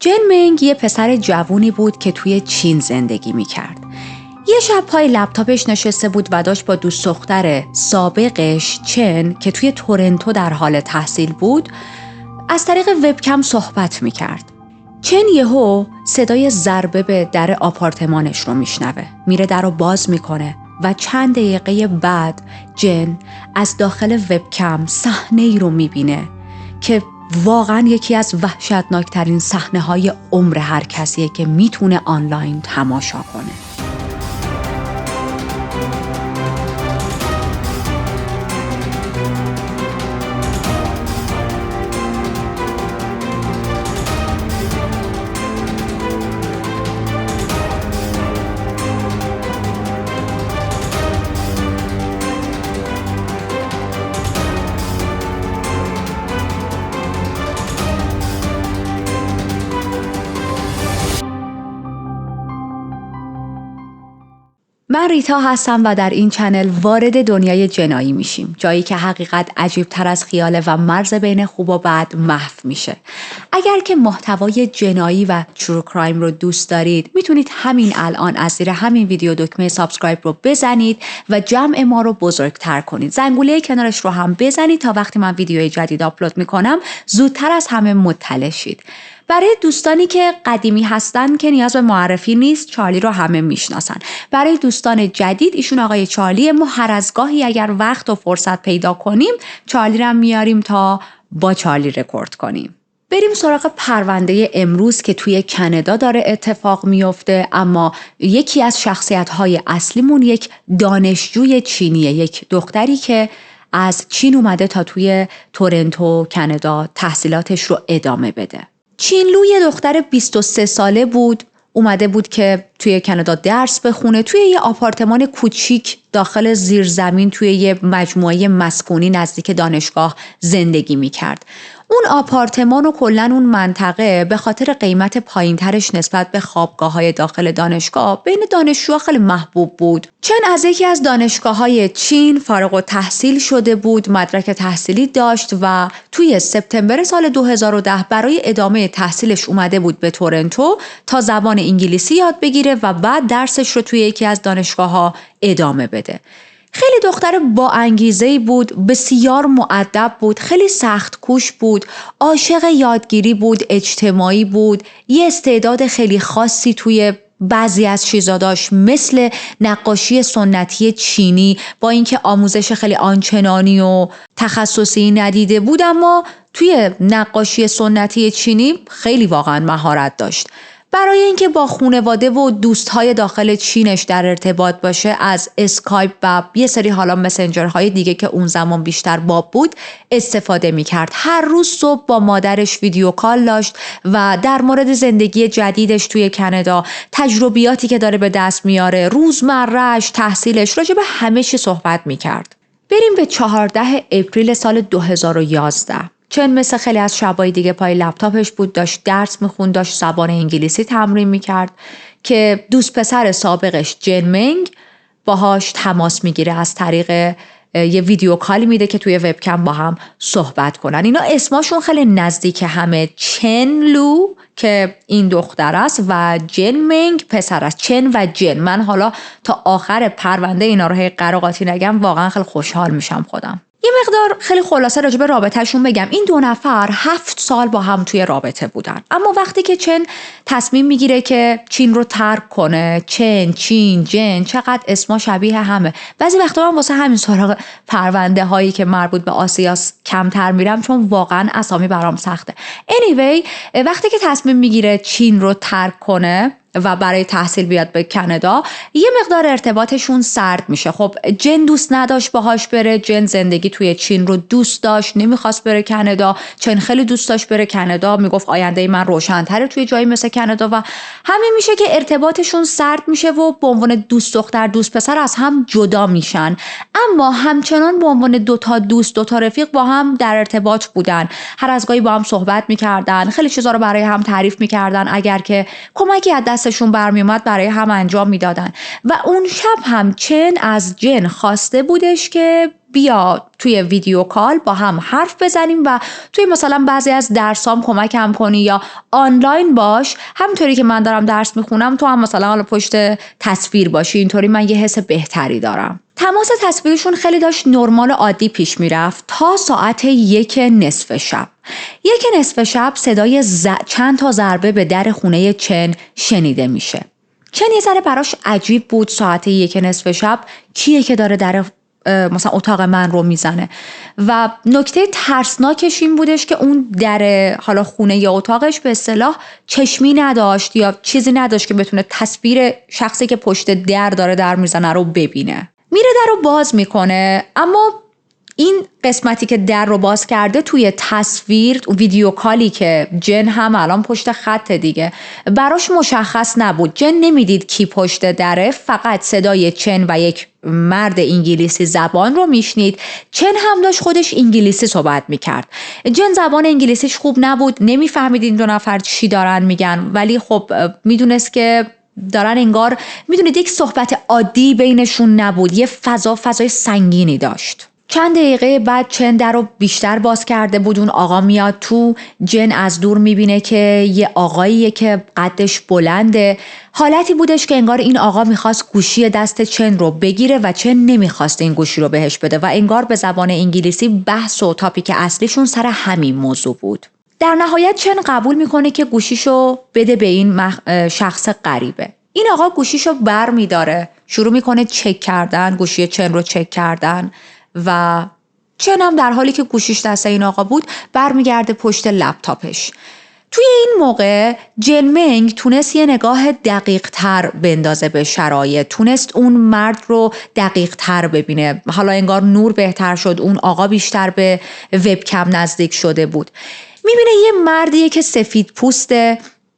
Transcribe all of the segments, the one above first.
جن منگ یه پسر جوونی بود که توی چین زندگی میکرد. یه شب پای لپتاپش نشسته بود و داشت با دوست دختر سابقش چن که توی تورنتو در حال تحصیل بود از طریق وبکم صحبت میکرد. چن یهو صدای ضربه به در آپارتمانش رو میشنوه. میره در رو باز میکنه و چند دقیقه بعد جن از داخل وبکم صحنه‌ای رو میبینه که واقعا یکی از وحشتناکترین صحنه‌های عمر هر کسیه که میتونه آنلاین تماشا کنه. من ریتا هستم و در این چنل وارد دنیای جنایی میشیم، جایی که حقیقت عجیب‌تر از خیاله و مرز بین خوب و بد محو میشه. اگر که محتوای جنایی و ترو کرایم رو دوست دارید میتونید همین الان از زیر همین ویدیو دکمه سابسکرایب رو بزنید و جمع ما رو بزرگتر کنید. زنگوله کنارش رو هم بزنید تا وقتی من ویدیوی جدید آپلود میکنم زودتر از همه مطلع شید. برای دوستانی که قدیمی هستن که نیاز به معرفی نیست، چارلی رو همه میشناسن. برای دوستان جدید ایشون آقای چارلی. ما هر از گاهی اگر وقت و فرصت پیدا کنیم چارلی رو میاریم تا با چارلی رکورد کنیم. بریم سراغ پرونده امروز که توی کانادا داره اتفاق میفته، اما یکی از شخصیت‌های اصلیمون یک دانشجوی چینیه، یک دختری که از چین اومده تا توی تورنتو کانادا تحصیلاتش رو ادامه بده. چینلو یه دختر 23 ساله بود، اومده بود که توی کانادا درس بخونه، توی یه آپارتمان کوچیک داخل زیرزمین توی یه مجموعه مسکونی نزدیک دانشگاه زندگی میکرد. اون آپارتمان و کلن اون منطقه به خاطر قیمت پایینترش نسبت به خوابگاه‌های داخل دانشگاه بین دانشجوها خیلی محبوب بود. چن از یکی از دانشگاه‌های چین فارغ التحصیل شده بود، مدرک تحصیلی داشت و توی سپتامبر سال 2010 برای ادامه تحصیلش اومده بود به تورنتو تا زبان انگلیسی یاد بگیره و بعد درسش رو توی یکی از دانشگاه‌ها ادامه بده. خیلی دختر با انگیزه‌ای بود، بسیار مؤدب بود، خیلی سخت کوش بود، عاشق یادگیری بود، اجتماعی بود، یه استعداد خیلی خاصی توی بعضی از چیزا داشت، مثل نقاشی سنتی چینی، با اینکه آموزش خیلی آنچنانی و تخصصی ندیده بود اما توی نقاشی سنتی چینی خیلی واقعا مهارت داشت. برای اینکه با خانواده و دوستهای داخل چینش در ارتباط باشه از اسکایپ و یه سری حالا مسنجرهای دیگه که اون زمان بیشتر باب بود استفاده میکرد. هر روز صبح با مادرش ویدیو کال داشت و در مورد زندگی جدیدش توی کانادا، تجربیاتی که داره به دست میاره، روزمره‌اش، تحصیلش، راجع به همه چی صحبت میکرد. بریم به 14 اپریل سال 2011. چن مثل خیلی از شبای دیگه پای لپتاپش بود، داشت درس میخوند، داشت زبان انگلیسی تمرین میکرد که دوست پسر سابقش جن منگ باهاش تماس میگیره، از طریق یه ویدیو کالی میده که توی وبکم با هم صحبت کنن. اینا اسماشون خیلی نزدیک همه، چن لو که این دختر است و جن منگ پسر است. چن و جن. من حالا تا آخر پرونده اینا رو قراقاتی نگم، واقعا خیلی خوشحال میشم خودم. یه مقدار خیلی خلاصه راجع به رابطه‌شون بگم. این دو نفر 7 سال با هم توی رابطه بودن، اما وقتی که چن تصمیم میگیره که چین رو ترک کنه، چن، چین، جن، چقدر اسما شبیه همه. بعضی وقتا من واسه همین سراغ پرونده هایی که مربوط به آسیاس کمتر میرم چون واقعا اسامی برام سخته. anyway وقتی که تصمیم میگیره چین رو ترک کنه و برای تحصیل بیاد به کانادا، یه مقدار ارتباطشون سرد میشه. خب جن دوست نداشت باهاش بره، جن زندگی توی چین رو دوست داشت، نمیخواست بره کانادا. چن خیلی دوست داشت بره کانادا، میگفت آینده من روشن‌تره توی جایی مثل کانادا و همین میشه که ارتباطشون سرد میشه و به عنوان دوست دختر دوست پسر از هم جدا میشن، اما همچنان به عنوان دوتا دوست، دوتا رفیق با هم در ارتباط بودن. هر از گاهی با هم صحبت میکردن، خیلی چیزا رو برای هم تعریف میکردن، اگر که کمکی از دستشون برمی اومد برای هم انجام میدادن. و اون شب هم چن از جن خواسته بودش که بیا توی ویدیو کال با هم حرف بزنیم و توی مثلا بعضی از درسام کمکم کنی یا آنلاین باش، همونطوری که من دارم درس میخونم تو هم مثلا حالا پشت تصویر باشی، اینطوری من یه حس بهتری دارم. تماس تصویریشون خیلی داشت نرمال عادی پیش میرفت تا ساعت 1:00 شب. 1:00 شب صدای چند تا ضربه به در خونه چن شنیده میشه. چن یه ذره براش عجیب بود، ساعت 1:00 شب کیه که داره در مثلا اتاق من رو میزنه. و نکته ترسناکش این بودش که اون در حالا خونه یا اتاقش به اصطلاح چشمی نداشت یا چیزی نداشت که بتونه تصویر شخصی که پشت در داره در میزنه رو ببینه. میره در رو باز میکنه، اما این قسمتی که در رو باز کرده توی تصویر ویدیو کالی که جن هم الان پشت خط دیگه براش مشخص نبود. جن نمیدید کی پشت دره، فقط صدای چن و یک مرد انگلیسی زبان رو میشنید. چن هم داشت خودش انگلیسی صحبت میکرد. جن زبان انگلیسیش خوب نبود، نمیفهمید این دو نفر چی دارن میگن، ولی خب میدونست که دارن انگار، میدونید یک صحبت عادی بینشون نبود، یه فضای سنگینی داشت. چند دقیقه بعد چن در رو بیشتر باز کرده بود، اون آقا میاد تو. جن از دور میبینه که یه آقاییه که قدش بلنده. حالتی بودش که انگار این آقا میخواست گوشی دست چن رو بگیره و چن نمیخواست این گوشی رو بهش بده و انگار به زبان انگلیسی بحث و تاپیک اصلیشون سر همین موضوع بود. در نهایت چن قبول میکنه که گوشیشو بده به این شخص غریبه. این آقا گوشیشو بر میداره، شروع میکنه چک کردن، گوشی چن رو چک کردن و چن هم در حالی که گوشیش دست این آقا بود برمیگرده پشت لپتاپش. توی این موقع جن منگ تونست یه نگاه دقیق تر بندازه به شرایط، تونست اون مرد رو دقیق تر ببینه. حالا انگار نور بهتر شد، اون آقا بیشتر به وبکم نزدیک شده بود. میبینه یه مردیه که سفید پوسته،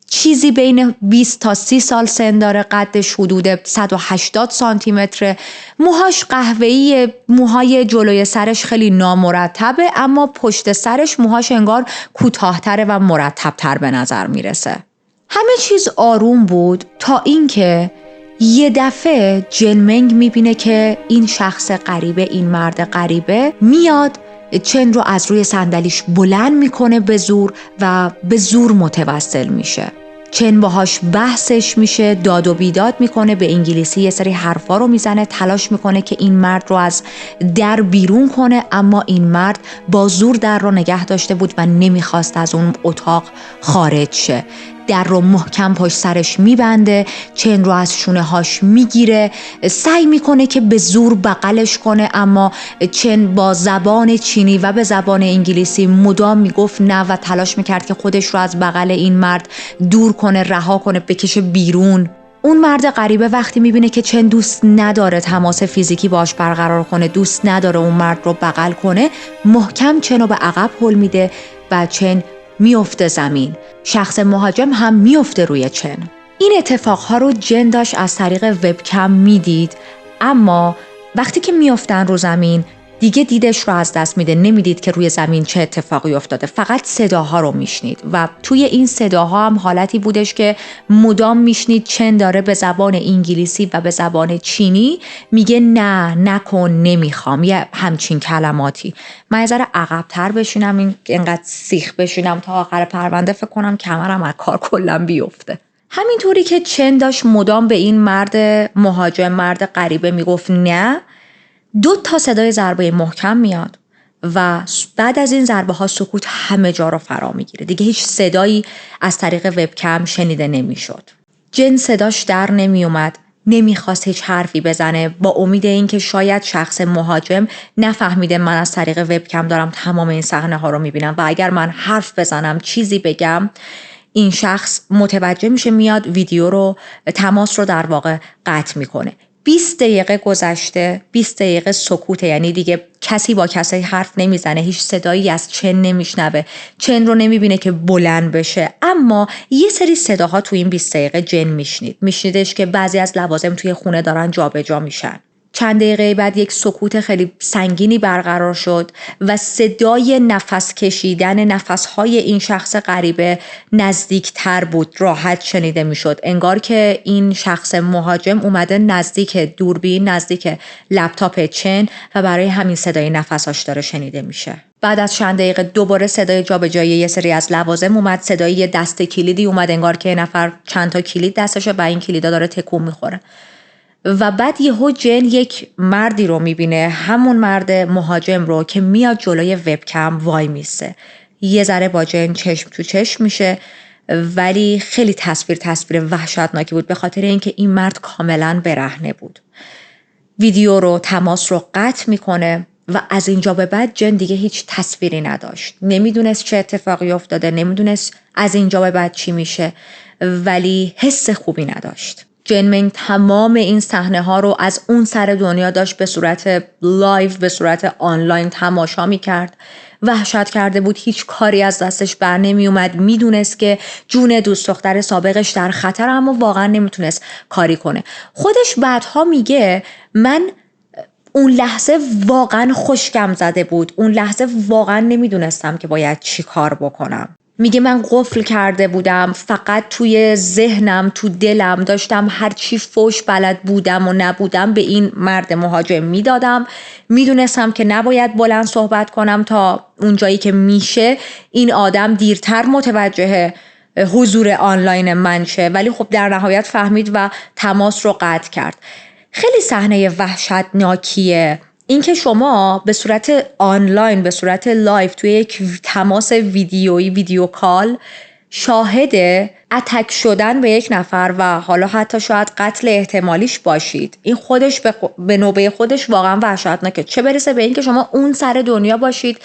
چیزی بین 20 تا 30 سال سن داره، قدش حدود 180 سانتی متره، موهاش قهوه‌ای، موهای جلوی سرش خیلی نامرتبه، اما پشت سرش موهاش انگار کوتاه‌تره و مرتب‌تر به نظر میرسه. همه چیز آروم بود تا اینکه یه دفعه جن منگ میبینه که این شخص غریبه، این مرد غریبه میاد، چن رو از روی صندلیش بلند میکنه به زور و به زور متوسل میشه. چن باهاش بحثش میشه، داد و بیداد میکنه، به انگلیسی یه سری حرفا رو میزنه، تلاش میکنه که این مرد رو از در بیرون کنه، اما این مرد با زور در رو نگه داشته بود و نمیخواست از اون اتاق خارج شه. در رو محکم پشت سرش میبنده، چن رو از شونه هاش میگیره، سعی میکنه که به زور بغلش کنه، اما چن با زبان چینی و به زبان انگلیسی مدام میگفت نه و تلاش میکرد که خودش رو از بغل این مرد دور کنه، رها کنه، بکشه بیرون. اون مرد غریبه وقتی میبینه که چن دوست نداره تماس فیزیکی باش برقرار کنه، دوست نداره اون مرد رو بغل کنه، محکم چن رو به عقب هل میده و چن میفته زمین. شخص مهاجم هم میفته روی چن. این اتفاقها رو جن داشت از طریق وبکم میدید، اما وقتی که میفتن رو زمین دیگه دیدش رو از دست میده، نمیدید که روی زمین چه اتفاقی افتاده، فقط صداها رو میشنید و توی این صداها هم حالتی بودش که مدام میشنید چن داره به زبان انگلیسی و به زبان چینی میگه نه، نکن، نمیخوام، یه همچین کلماتی. من یه ذره عقب‌تر بشینم، اینقدر سیخ بشینم تا آخر پرونده، فکر کنم کمرم از کار کلا بیفته. همینطوری که چن داشت مدام به این مرد مهاجم، مرد غریبه میگفت نه، 2 تا صدای ضربه محکم میاد و بعد از این ضربه ها سکوت همه جا رو فرا میگیره. دیگه هیچ صدایی از طریق وبکم شنیده نمیشد. جن صداش در نمی اومد، نمیخواست هیچ حرفی بزنه، با امید این که شاید شخص مهاجم نفهمیده من از طریق وبکم دارم تمام این صحنه ها رو میبینم و اگر من حرف بزنم، چیزی بگم، این شخص متوجه میشه، میاد ویدیو رو، تماس رو در واقع قطع میکنه. 20 دقیقه گذشته، 20 دقیقه سکوته، یعنی دیگه کسی با کسی حرف نمیزنه، هیچ صدایی از چن نمیشنوه، چن رو نمیبینه که بلند بشه، اما یه سری صداها تو این 20 دقیقه جن میشنیدش که بعضی از لوازم توی خونه دارن جابجا میشن. چند دقیقه بعد یک سکوت خیلی سنگینی برقرار شد و صدای نفس کشیدن نفسهای این شخص غریبه نزدیکتر بود، راحت شنیده میشد. انگار که این شخص مهاجم اومده نزدیک دوربین، نزدیک لپتاپ چن و برای همین صدای نفساش داره شنیده میشه. بعد از چند دقیقه دوباره صدای جابجایی یه سری از لوازم اومد، صدای یه دست کلیدی اومد، انگار که نفر چند تا کلید دستشه و این کلیدا داره تکون میخوره. و بعد یهو جن یک مردی رو میبینه، همون مرد مهاجم رو که میاد جلوی وبکم وای میسه. یه ذره با جن چشم تو چشم میشه، ولی خیلی تصویر وحشتناکی بود به خاطر اینکه این مرد کاملا برهنه بود. ویدیو رو، تماس رو قطع میکنه و از اینجا به بعد جن دیگه هیچ تصویری نداشت. نمیدونست چه اتفاقی افتاده، نمیدونست از اینجا به بعد چی میشه، ولی حس خوبی نداشت. جن منگ تمام این صحنه ها رو از اون سر دنیا داشت به صورت لایو، به صورت آنلاین تماشا میکرد. وحشت کرده بود، هیچ کاری از دستش بر نمی اومد. میدونست که جون دوست دختر سابقش در خطر، اما واقعا نمیتونست کاری کنه. خودش بعدها میگه من اون لحظه واقعا خشکم زده بود، اون لحظه واقعا نمیدونستم که باید چی کار بکنم. میگه من قفل کرده بودم، فقط توی ذهنم، تو دلم داشتم هر چی فوش بلد بودم و نبودم به این مرد مهاجم میدادم. میدونستم که نباید بلند صحبت کنم تا اونجایی که میشه این آدم دیرتر متوجه حضور آنلاین من شه، ولی خب در نهایت فهمید و تماس رو قطع کرد. خیلی صحنه وحشتناکیه اینکه شما به صورت آنلاین، به صورت لایو توی یک تماس ویدیویی، ویدیو کال، شاهد اتک شدن به یک نفر و حالا حتی شاید قتل احتمالیش باشید. این خودش به نوبه خودش واقعا وحشتناکه، چه برسه به این که شما اون سر دنیا باشید،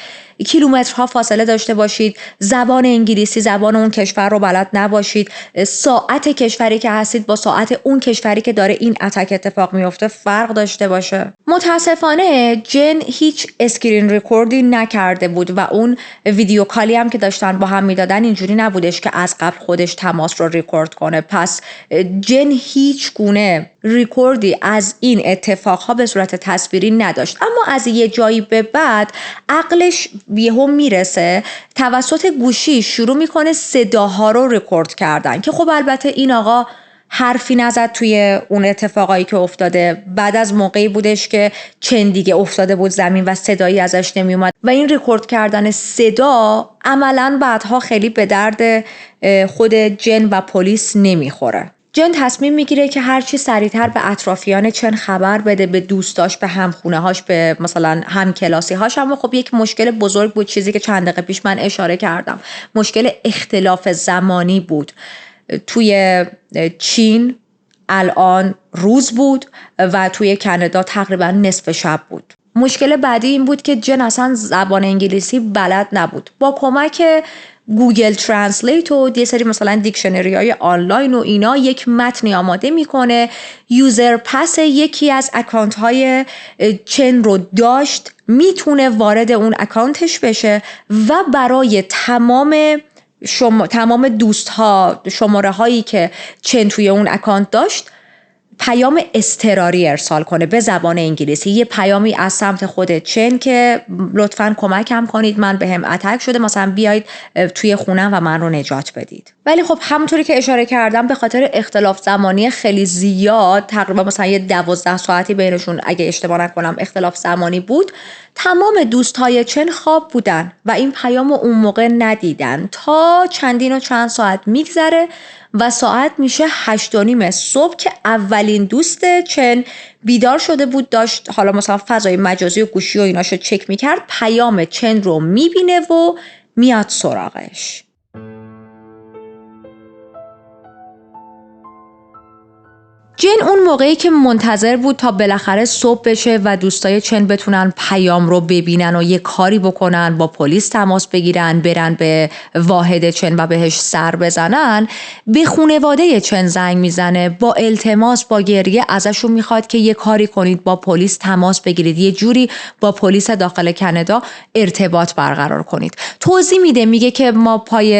کیلومترها فاصله داشته باشید، زبان انگلیسی، زبان اون کشور رو بلد نباشید، ساعت کشوری که هستید با ساعت اون کشوری که داره این اتک اتفاق میفته فرق داشته باشه. متاسفانه جن هیچ اسکرین ریکوردی نکرده بود و اون ویدیو کالی هم که داشتن با هم میدادن اینجوری نبودش که از قبل خودش تماس رو ریکورد کنه. پس جن هیچ گونه ریکوردی از این اتفاقها به صورت تصویری نداشت، اما از یه جایی به بعد عقلش یهو میرسه، توسط گوشی شروع میکنه صداها رو ریکورد کردن که خب البته این آقا حرفی نزد توی اون اتفاقایی که افتاده. بعد از موقعی بودش که چن دیگه افتاده بود زمین و صدایی ازش نمی اومد و این ریکورد کردن صدا عملاً بعدها خیلی به درد خود جن و پلیس نمیخوره. جن تصمیم میگیره که هرچی سریعتر به اطرافیان چن خبر بده، به دوستاش، به همخونه هاش، به مثلا همکلاسی هاش. اما خب یک مشکل بزرگ بود، چیزی که چند دقیقه پیش من اشاره کردم، مشکل اختلاف زمانی بود. توی چین الان روز بود و توی کانادا تقریبا نصف شب بود. مشکل بعدی این بود که جن اصلا زبان انگلیسی بلد نبود. با کمک گوگل ترنسلیت و یه سری مثلا دیکشنری های آنلاین و اینا یک متنی آماده میکنه، یوزر پس یکی از اکانت های چن رو داشت، میتونه وارد اون اکانتش بشه و برای تمام دوست ها، شماره هایی که چن توی اون اکانت داشت پیام اضطراری ارسال کنه به زبان انگلیسی. یه پیامی از سمت خود چن که لطفاً کمکم کنید، من بهم اتک شده، مثلا بیاید توی خونم و من رو نجات بدید. ولی خب همونطوری که اشاره کردم به خاطر اختلاف زمانی خیلی زیاد، تقریبا مثلا یه 12 ساعتی بینشون اگه اشتباه نکنم اختلاف زمانی بود، تمام دوستای چن خواب بودن و این پیامو اون موقع ندیدن تا چندین و چند ساعت میگذره و ساعت میشه 8:30 صبح که اولین دوست چن بیدار شده بود، داشت حالا مثلا فضای مجازی و گوشی و ایناشو چک میکرد، پیام چن رو میبینه و میاد سراغش. جن اون موقعی که منتظر بود تا بالاخره صبح بشه و دوستای چن بتونن پیام رو ببینن و یه کاری بکنن، با پلیس تماس بگیرن، برن به واحد چن و بهش سر بزنن، به خانواده چن زنگ میزنه، با التماس، با گریه ازشون میخواد که یه کاری کنید، با پلیس تماس بگیرید، یه جوری با پلیس داخل کانادا ارتباط برقرار کنید. توضیح میده، میگه که ما پای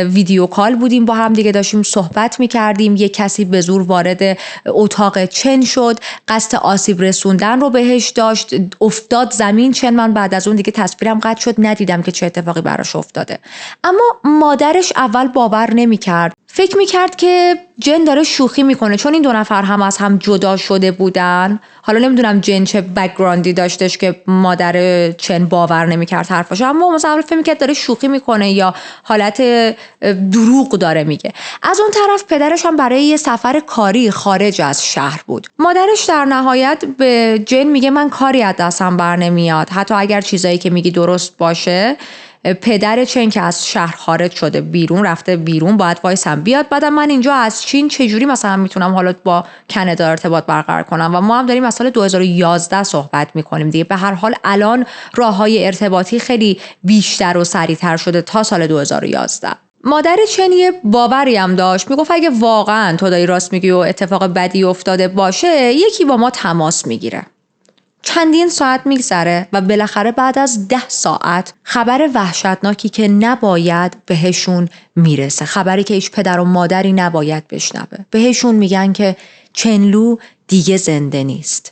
ویدیو کال بودیم، با هم دیگه داشتیم صحبت میکردیم، یه کسی به زور وارد اتاق چن شد، قصد آسیب رسوندن رو بهش داشت، افتاد زمین چن. من بعد از اون دیگه تصویرم قطع شد، ندیدم که چه اتفاقی براش افتاده. اما مادرش اول باور نمی‌کرد، فکر می‌کرد که جن داره شوخی میکنه، چون این دو نفر هم از هم جدا شده بودن. حالا نمیدونم جن چه بک‌گراندی داشتش که مادر چن باور نمی‌کرد حرفاشو، اما مثلا فکر می‌کرد داره شوخی میکنه یا حالت دروغ داره میگه. از اون طرف پدرش هم برای یه سفر کاری خارج از شهر بود. مادرش در نهایت به جن میگه من کاری از دستم بر نمیاد، حتی اگر چیزایی که میگی درست باشه، پدر چن که از شهر خارج شده بیرون، رفته بیرون، باید وایسم بیاد. بعدم من اینجا از چین چجوری مثلا میتونم حالا با کانادا ارتباط برقرار کنم؟ و ما هم داریم از سال 2011 صحبت میکنیم دیگه. به هر حال الان راههای ارتباطی خیلی بیشتر و سریعتر شده تا سال 2011. مادر چن یه باوری هم داشت، میگفت اگه واقعا تو داری راست میگی و اتفاق بدی افتاده باشه، یکی با ما تماس میگیره. چندین ساعت میگذره و بالاخره بعد از 10 ساعت خبر وحشتناکی که نباید بهشون میرسه، خبری که هیچ پدر و مادری نباید بشنوه. بهشون میگن که چنلو دیگه زنده نیست.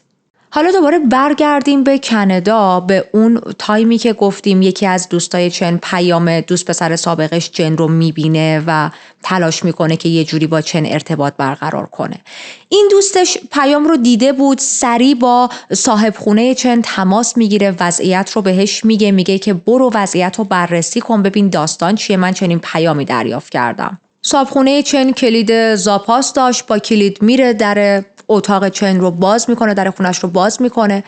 حالا دوباره برگردیم به کانادا، به اون تایمی که گفتیم یکی از دوستای چن پیام دوست پسر سابقش جن رو میبینه و تلاش میکنه که یه جوری با چن ارتباط برقرار کنه. این دوستش پیام رو دیده بود، سریع با صاحب خونه چن تماس میگیره، وضعیت رو بهش میگه که برو وضعیت رو بررسی کن، ببین داستان چیه، من چنین پیامی دریافت کردم. صاحب خونه چن کلید زاپاس داشت، با کلید میره در اتاق چن رو باز میکنه، در خونش رو باز میکنه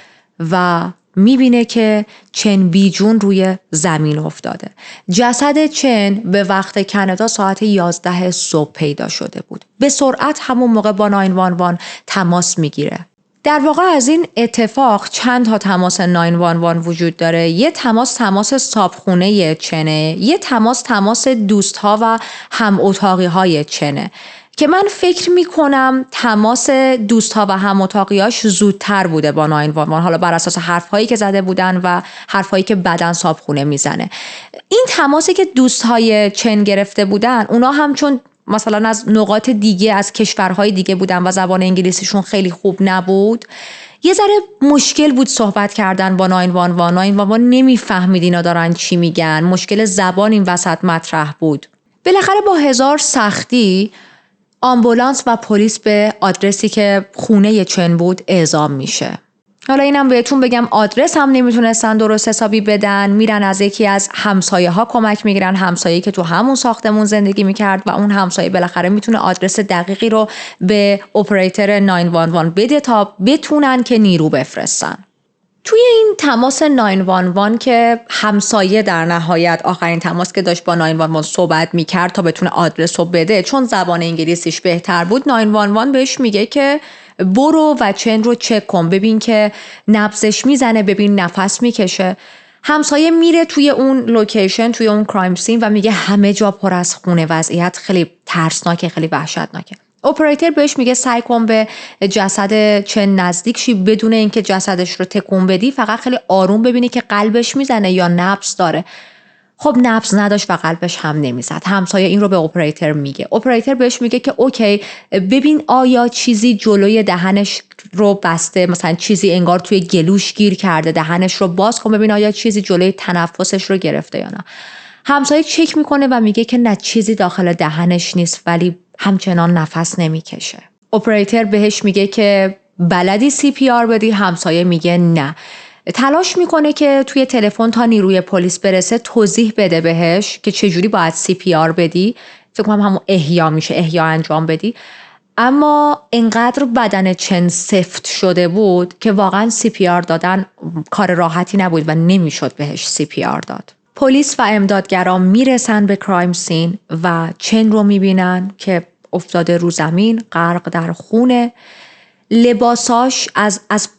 و میبینه که چن بیجون روی زمین افتاده. جسد چن به وقت کانادا ساعت 11 صبح پیدا شده بود. به سرعت همون موقع با 911 تماس میگیره. در واقع از این اتفاق چند تا تماس 911 وجود داره. یه تماس صاحبخونه چنه، یه تماس دوستها و هم اتاقی های چنه که من فکر میکنم تماس دوستها و هم اتاقیاش زودتر بوده با 911، حالا بر اساس حرفهایی که زده بودن و حرفهایی که بعدن صاحبخونه میزنه. این تماسی که دوستهای چن گرفته بودن، اونا هم چون مثلا از نقاط دیگه، از کشورهای دیگه بودن و زبان انگلیسیشون خیلی خوب نبود، یه ذره مشکل بود صحبت کردن با 911 نمیفهمید اینا دارن چی میگن، مشکل زبان این وسط مطرح بود. بالاخره با هزار سختی آمبولانس و پلیس به آدرسی که خونه چن بود اعزام میشه. حالا اینم بهتون بگم آدرس هم نمیتونستن درست حسابی بدن، میرن از یکی از همسایه ها کمک میگیرن، همسایه‌ای که تو همون ساختمون زندگی میکرد و اون همسایه بالاخره میتونه آدرس دقیقی رو به اپراتور 911 بده تا بتونن که نیرو بفرستن. توی این تماس 911 که همسایه در نهایت آخرین تماس که داشت با 911 صحبت میکرد تا بتونه آدرس رو بده، چون زبان انگلیسیش بهتر بود، 911 بهش میگه که برو و چن رو چک کن، ببین که نبضش میزنه، ببین نفس میکشه. همسایه میره توی اون لوکیشن، توی اون کرایم سین و میگه همه جا پر از خونه، وضعیت خیلی ترسناکه، خیلی وحشتناکه. اپراتور بهش میگه سعی کن به جسد چن نزدیک شی، بدون اینکه جسدش رو تکون بدی، فقط خیلی آروم ببینی که قلبش میزنه یا نبض داره. خب نبض نداشت و قلبش هم نمیزد. همسایه این رو به اپراتور میگه. اپراتور بهش میگه که اوکی، ببین آیا چیزی جلوی دهنش رو بسته، مثلا چیزی انگار توی گلوش گیر کرده، دهنش رو باز کن ببین آیا چیزی جلوی تنفسش رو گرفته یا نه. همسایه چک میکنه و میگه که نه، چیزی داخل دهنش نیست، ولی همچنان نفس نمیکشه. اپراتور بهش میگه که بلدی CPR بدی؟ همسایه میگه نه. تلاش میکنه که توی تلفن تا نیروی پلیس برسه توضیح بده بهش که چجوری باید CPR بدی، فکر کنم همون احیا میشه، احیا انجام بدی. اما انقدر بدن چن سفت شده بود که واقعا CPR دادن کار راحتی نبود و نمیشد بهش CPR داد. پلیس و امدادگران میرسن به کرایم سین و چن رو میبینن که افتاده رو زمین، غرق در خونه. لباساش از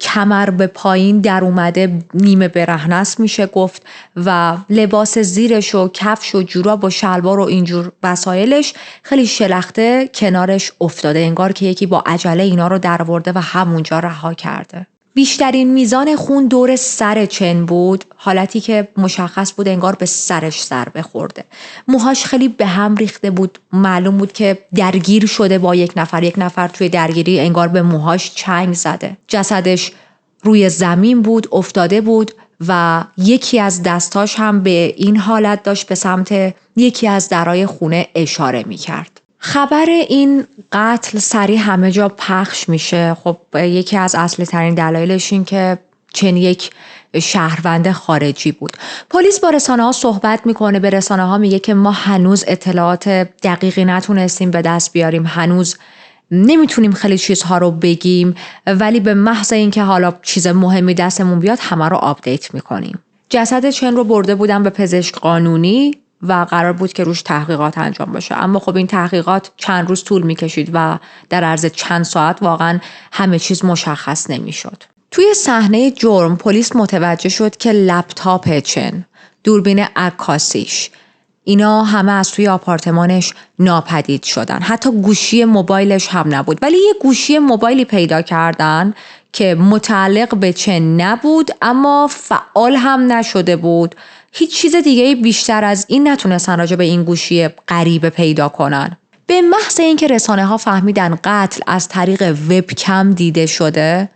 کمر به پایین در اومده، نیمه برهنه است میشه گفت، و لباس زیرش و کفش و جوراب و شلوار و اینجور وسایلش خیلی شلخته کنارش افتاده، انگار که یکی با عجله اینا رو درآورده و همونجا رها کرده. بیشترین میزان خون دور سر چن بود، حالتی که مشخص بود انگار به سرش ضربه خورده. موهاش خیلی به هم ریخته بود، معلوم بود که درگیر شده با یک نفر توی درگیری انگار به موهاش چنگ زده. جسدش روی زمین بود، افتاده بود و یکی از دستاش هم به این حالت داشت به سمت یکی از درای خونه اشاره می‌کرد. خبر این قتل سریع همه جا پخش میشه. خب یکی از اصلی ترین دلایلش این که چن یک شهروند خارجی بود. پلیس با رسانه ها صحبت میکنه، به رسانه ها میگه که ما هنوز اطلاعات دقیقی نتونستیم به دست بیاریم، هنوز نمیتونیم خیلی چیزها رو بگیم، ولی به محض اینکه حالا چیز مهمی دستمون بیاد همه رو آپدیت میکنیم. جسد چن رو برده بودن به پزشک قانونی و قرار بود که روش تحقیقات انجام بشه، اما خب این تحقیقات چند روز طول میکشید و در عرض چند ساعت واقعا همه چیز مشخص نمیشد. توی صحنه جرم پلیس متوجه شد که لپتاپ چن، دوربین عکاسیش، اینا همه از توی آپارتمانش ناپدید شدن. حتی گوشی موبایلش هم نبود، ولی یه گوشی موبایلی پیدا کردن که متعلق به چن نبود اما فعال هم نشده بود. هیچ چیز دیگه بیشتر از این نتونستن راجع به این گوشی غریبه پیدا کنن. به محض اینکه رسانه ها فهمیدن قتل از طریق وبکم دیده شده،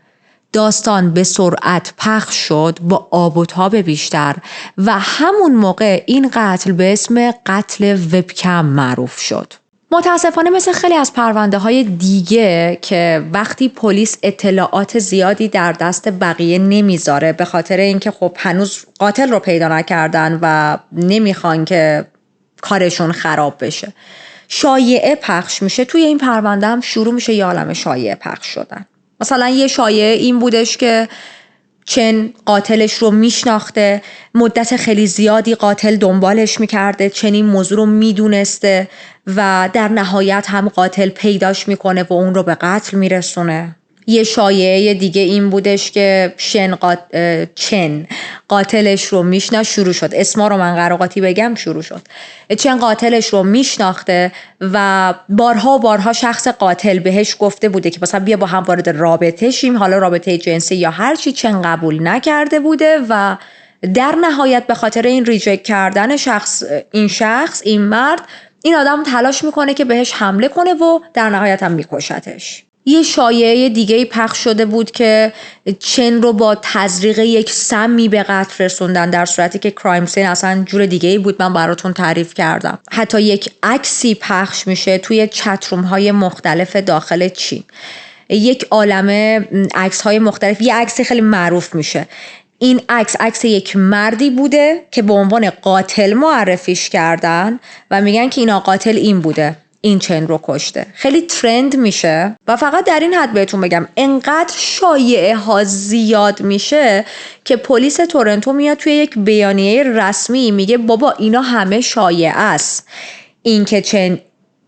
داستان به سرعت پخش شد با آب و تاب بیشتر و همون موقع این قتل به اسم قتل وبکم معروف شد. متاسفانه مثل خیلی از پرونده های دیگه که وقتی پلیس اطلاعات زیادی در دست بقیه نمیذاره به خاطر اینکه خب هنوز قاتل رو پیدا نکردن و نمیخوان که کارشون خراب بشه، شایعه پخش میشه. توی این پرونده هم شروع میشه یه عالمه شایعه پخش شدن. مثلا یه شایعه این بودش که چن قاتلش رو میشناخته، مدت خیلی زیادی قاتل دنبالش میکرده، چن این موضوع رو میدونسته و در نهایت هم قاتل پیداش میکنه و اون رو به قتل میرسونه. یه شایعه دیگه این بودش که چن قاتلش رو شروع شد. اسما رو من قراقاتی بگم شروع شد. چن قاتلش رو میشناخته و بارها شخص قاتل بهش گفته بوده که مثلا بیا با هم وارد رابطه شیم، حالا رابطه جنسی یا هر چی، چن قبول نکرده بوده و در نهایت به خاطر این ریجکت کردن این مرد، این آدم تلاش میکنه که بهش حمله کنه و در نهایت هم میکشتش. یه شایعه دیگه پخش شده بود که چن رو با تزریق یک سمی به قتل رسوندن، در صورتی که کرایم سین اصلا جور دیگه‌ای بود، من براتون تعریف کردم. حتی یک عکسی پخش میشه توی چتروم های مختلف داخل چین، یک عالمه عکس های مختلف. یه عکسی خیلی معروف میشه، این عکس یک مردی بوده که به عنوان قاتل معرفیش کردن و میگن که اینا قاتل این بوده، این چن رو کشته. خیلی ترند میشه و فقط در این حد بهتون بگم انقدر شایعه ها زیاد میشه که پلیس تورنتو میاد توی یک بیانیه رسمی میگه بابا اینا همه شایعه است. این که چن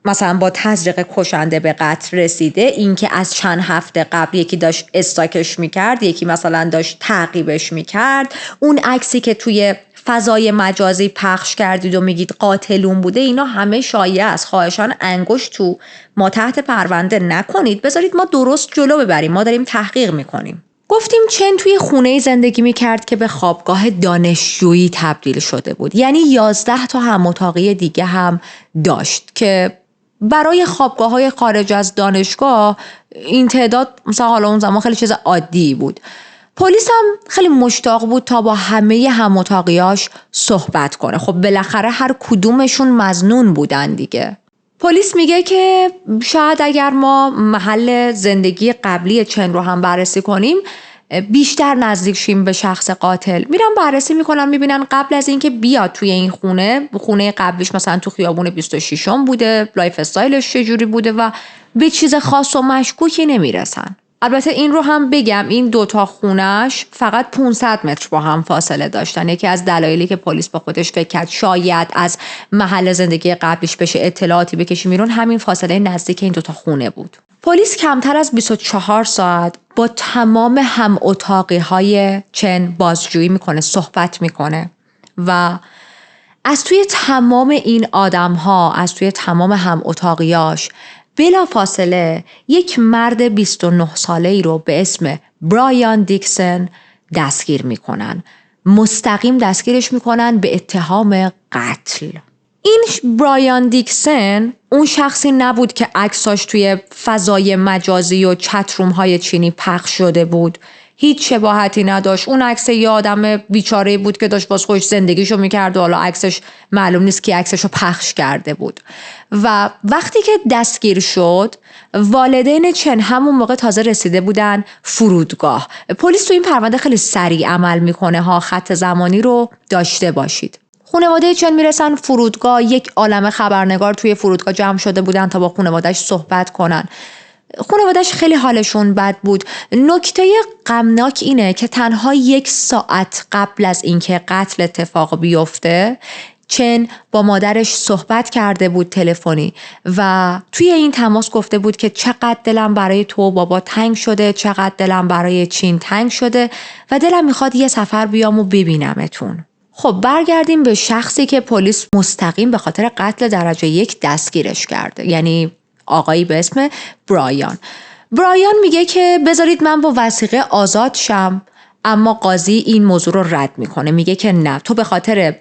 مثلا با تزریق کشنده به قتل رسیده، این که از چند هفته قبل یکی داشت استاکش میکرد، یکی مثلا داشت تعقیبش میکرد، اون عکسی که توی فضای مجازی پخش کردید و میگید قاتلون بوده، اینا همه شایعه است. خواهشان انگشت تو ما تحت پرونده نکنید، بذارید ما درست جلو ببریم، ما داریم تحقیق میکنیم. گفتیم چن توی خونه‌ای زندگی میکرد که به خوابگاه دانشجویی تبدیل شده بود، یعنی 11 تا هم اتاقی دیگه هم داشت که برای خوابگاه‌های خارج از دانشگاه این تعداد مثلا حالا اون زمان خیلی چیز عادی بود. پلیس هم خیلی مشتاق بود تا با همه هم اتاقیاش صحبت کنه. خب بالاخره هر کدومشون مظنون بودن دیگه. پلیس میگه که شاید اگر ما محل زندگی قبلی چن رو هم بررسی کنیم بیشتر نزدیک شیم به شخص قاتل. میرن بررسی میکنن، میبینن قبل از اینکه بیاد توی این خونه قبلیش مثلا تو خیابون 26 بوده، لایف استایلش چجوری بوده و به چیز خاص و مشکوکی نمیرسن. البته این رو هم بگم این دوتا خونش فقط 500 متر با هم فاصله داشتن. یکی از دلایلی که پلیس با خودش فکر کرد شاید از محل زندگی قبلیش بشه اطلاعاتی بکشیم بیرون، همین فاصله نزدیک این دوتا خونه بود. پلیس کمتر از 24 ساعت با تمام هم اتاقی های چن بازجویی میکنه، صحبت میکنه و از توی تمام این آدم ها، از توی تمام هم اتاقیاش بلافاصله یک مرد 29 ساله‌ای رو به اسم برایان دیکسن دستگیر میکنن. مستقیم دستگیرش میکنن به اتهام قتل. این برایان دیکسن اون شخصی نبود که عکساش توی فضای مجازی و چتروم های چینی پخش شده بود. هیچ شباهتی نداشت. اون عکس یه آدم بیچاره بود که داشت باز خودش زندگیشو میکرد و حالا عکسش معلوم نیست کی عکسشو پخش کرده بود. و وقتی که دستگیر شد، والدین چن همون موقع تازه رسیده بودن فرودگاه. پلیس تو این پرونده خیلی سریع عمل میکنه ها، خط زمانی رو داشته باشید. خانواده چن میرسن فرودگاه، یک عالمه خبرنگار توی فرودگاه جمع شده بودن تا با خانواده‌اش صحبت کنن. خانواده‌اش خیلی حالشون بد بود. نکته غمناک اینه که تنها 1 ساعت قبل از اینکه قتل اتفاق بیفته، چن با مادرش صحبت کرده بود تلفنی و توی این تماس گفته بود که چقدر دلم برای تو بابا تنگ شده، چقدر دلم برای چین تنگ شده و دلم میخواد یه سفر بیام و ببینمتون. خب برگردیم به شخصی که پلیس مستقیم به خاطر قتل درجه 1 دستگیرش کرده، یعنی آقایی به اسم برایان. برایان میگه که بذارید من با وثیقه آزاد شم، اما قاضی این موضوع رو رد میکنه. میگه که نه، تو به خاطر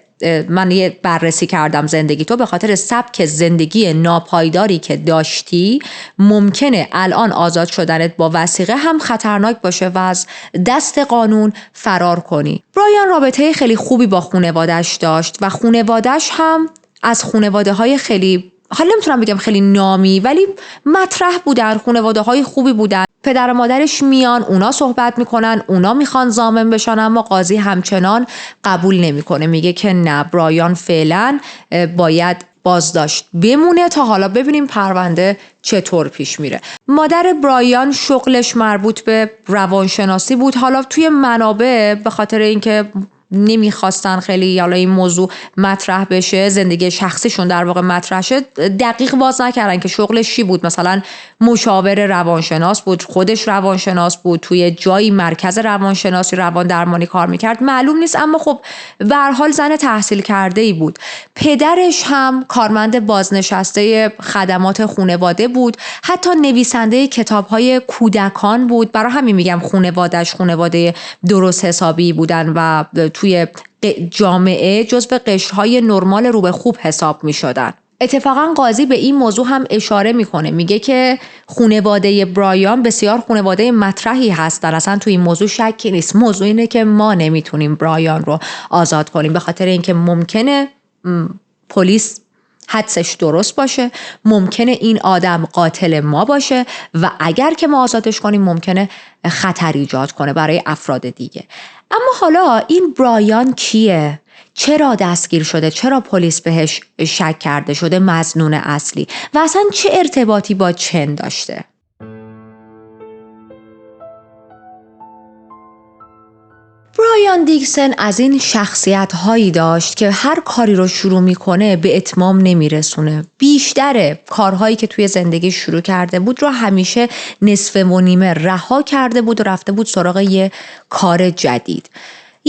من یه بررسی کردم زندگی تو، به خاطر سبک زندگی ناپایداری که داشتی ممکنه الان آزاد شدنت با وثیقه هم خطرناک باشه و از دست قانون فرار کنی. برایان رابطه خیلی خوبی با خانواده‌اش داشت و خانواده‌اش هم از خانواده‌های خیلی، حالا نمیتونم بگم خیلی نامی، ولی مطرح بودن، خانواده‌های خوبی بودن. پدر و مادرش میان، اونا صحبت میکنن، اونا میخوان ضامن بشن، اما قاضی همچنان قبول نمیکنه. میگه که نه، برایان فعلا باید بازداشت بمونه تا حالا ببینیم پرونده چطور پیش میره. مادر برایان شغلش مربوط به روانشناسی بود. حالا توی منابع به خاطر اینکه نمیخواستن خیلی حالا این موضوع مطرح بشه، زندگی شخصیشون در واقع مطرح شد، دقیق باز نکردن که شغلش چی بود. مثلا مشاور روانشناس بود، خودش روانشناس بود، توی جایی مرکز روانشناسی روان درمانی کار میکرد، معلوم نیست. اما خب به هر حال زن تحصیل کرده ای بود. پدرش هم کارمند بازنشسته خدمات خانواده بود، حتی نویسنده کتاب‌های کودکان بود. برای همین میگم خانواده‌اش خانواده درست حسابی بودن و توی جامعه جزو قشرهای نرمال رو به خوب حساب می شدن. اتفاقا قاضی به این موضوع هم اشاره میکنه. میگه که خانواده برایان بسیار خانواده مطرحی هستن، اصلا توی این موضوع شکی نیست. موضوع اینه که ما نمیتونیم برایان رو آزاد کنیم به خاطر اینکه ممکنه پلیس حدسش درست باشه، ممکنه این آدم قاتل ما باشه و اگر که ما آزادش کنیم ممکنه خطر ایجاد کنه برای افراد دیگه. اما حالا این برایان کیه؟ چرا دستگیر شده؟ چرا پلیس بهش شک کرده شده مظنون اصلی؟ و اصلا چه ارتباطی با چن داشته؟ برایان دیکسن از این شخصیت هایی داشت که هر کاری رو شروع میکنه به اتمام نمیرسونه. بیشتر کارهایی که توی زندگی شروع کرده بود رو همیشه نصف و نیمه رها کرده بود و رفته بود سراغ یه کار جدید.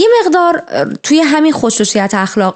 یه مقدار توی همین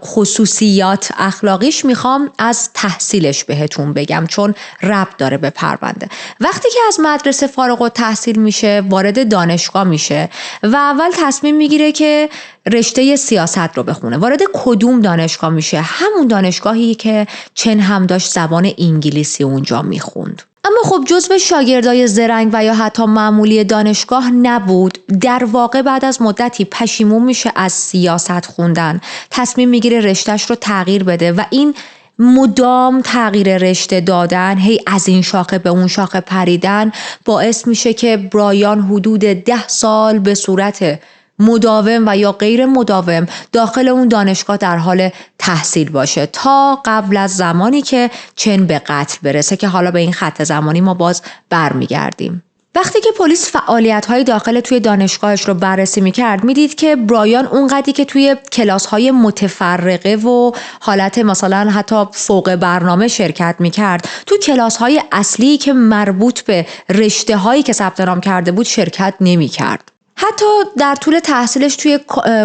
خصوصیات اخلاقیش میخوام از تحصیلش بهتون بگم، چون ربط داره به پرونده. وقتی که از مدرسه فارغ التحصیل میشه، وارد دانشگاه میشه و اول تصمیم میگیره که رشته سیاست رو بخونه. وارد کدوم دانشگاه میشه؟ همون دانشگاهی که چن هم داشت زبان انگلیسی اونجا میخوند. اما خب جزو شاگردای زرنگ و یا حتی معمولی دانشگاه نبود. در واقع بعد از مدتی پشیمون میشه از سیاست خوندن، تصمیم میگیره رشتهش رو تغییر بده و این مدام تغییر رشته دادن، هی از این شاخه به اون شاخه پریدن، باعث میشه که برایان حدود 10 سال به صورت مداوم و یا غیر مداوم داخل اون دانشگاه در حال تحصیل باشه تا قبل از زمانی که چن به قتل برسه، که حالا به این خط زمانی ما باز برمیگردیم. وقتی که پلیس فعالیت‌های داخل توی دانشگاهش رو بررسی می‌کرد، می‌دید که برایان اونقدری که توی کلاس‌های متفرقه و حالت مثلا حتی فوق برنامه شرکت می‌کرد، توی کلاس‌های اصلی که مربوط به رشته‌هایی که ثبت نام کرده بود شرکت نمی‌کرد. حتی در طول تحصیلش توی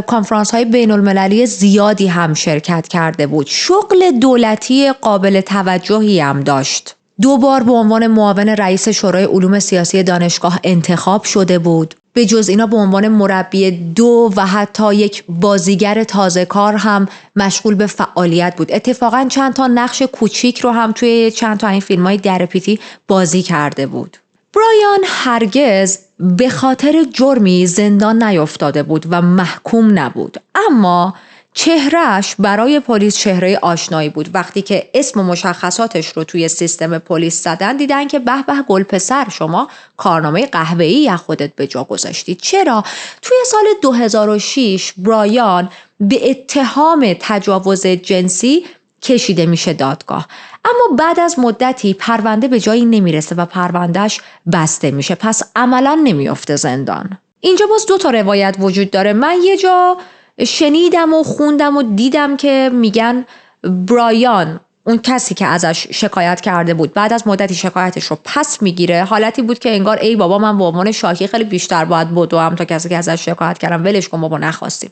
کنفرانس‌های بین‌المللی زیادی هم شرکت کرده بود. شغل دولتی قابل توجهی هم داشت. 2 بار به عنوان معاون رئیس شورای علوم سیاسی دانشگاه انتخاب شده بود. به جز اینا به عنوان مربی 2 و حتی یک بازیگر تازه کار هم مشغول به فعالیت بود. اتفاقاً چند تا نقش کوچیک رو هم توی چند تا این فیلم‌های درپیتی بازی کرده بود. برایان هرگز به خاطر جرمی زندان نیفتاده بود و محکوم نبود، اما چهرهش برای پلیس چهره آشنایی بود. وقتی که اسم و مشخصاتش رو توی سیستم پلیس زدن دیدن که به به گل پسر، شما کارنامه قهوه‌ای از خودت به جا گذاشتی. چرا؟ توی سال 2006 برایان به اتهام تجاوز جنسی کشیده میشه دادگاه، اما بعد از مدتی پرونده به جایی نمیرسه و پروندهش بسته میشه، پس عملا نمیافته زندان. اینجا باز 2 تا روایت وجود داره. من یه جا شنیدم و خوندم و دیدم که میگن برایان، اون کسی که ازش شکایت کرده بود، بعد از مدتی شکایتش رو پس میگیره. حالتی بود که انگار ای بابا من به عنوان شاکی خیلی بیشتر باید بدوم تا کسی که ازش شکایت کردم، ولش کن بابا نخواستیم.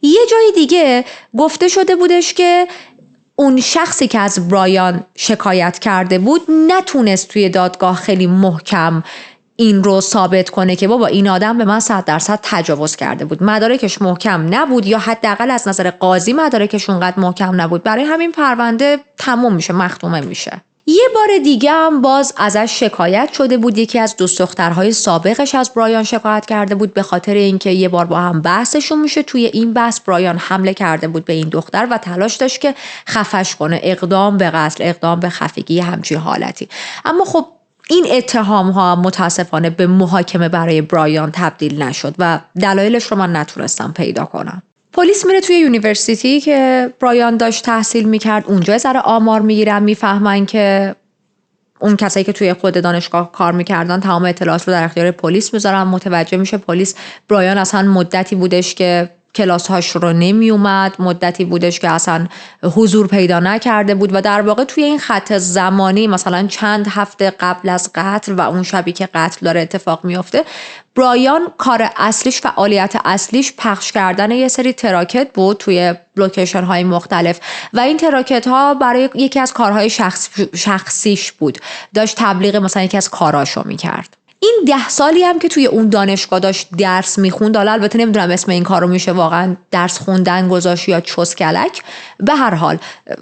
یه جای دیگه گفته شده بودش که اون شخصی که از برایان شکایت کرده بود نتونست توی دادگاه خیلی محکم این رو ثابت کنه که بابا این آدم به من 100% تجاوز کرده بود. مدارکش محکم نبود، یا حداقل از نظر قاضی مدارکش اونقدر محکم نبود. برای همین پرونده تموم میشه، مختومه میشه. یه بار دیگه هم باز ازش شکایت شده بود. یکی از 2 دخترهای سابقش از برایان شکایت کرده بود به خاطر اینکه یه بار با هم بحثشون میشه. توی این بحث برایان حمله کرده بود به این دختر و تلاش داشت که خفش کنه، اقدام به قتل، اقدام به خفگی، همچین حالتی. اما خب این اتهام ها متاسفانه به محاکمه برای برایان تبدیل نشد و دلایلش رو من نتونستم پیدا کنم. پلیس میره توی یونیورسیتی که برایان داشت تحصیل میکرد، اونجا یه ذره آمار میگیرن، میفهمن که اون کسایی که توی خود دانشگاه کار میکردن تمام اطلاعات رو در اختیار پلیس میذارن. متوجه میشه پلیس برایان اصلا مدتی بودش که کلاس‌هاش رو نمی اومد، مدتی بودش که اصلا حضور پیدا نکرده بود و در واقع توی این خط زمانی مثلا چند هفته قبل از قتل و اون شبی که قتل داره اتفاق میفته، برایان کار اصلیش، فعالیت اصلیش پخش کردن یه سری تراکت بود توی لوکیشن های مختلف و این تراکت ها برای یکی از کارهای شخصیش بود. داشت تبلیغ مثلا یکی از کاراشو میکرد. این 10 سالی هم که توی اون دانشگاه داشت درس میخوند، حالا البته نمیدونم اسم این کارو میشه واقعا درس خوندن گذاشت یا چسکلک، به هر حال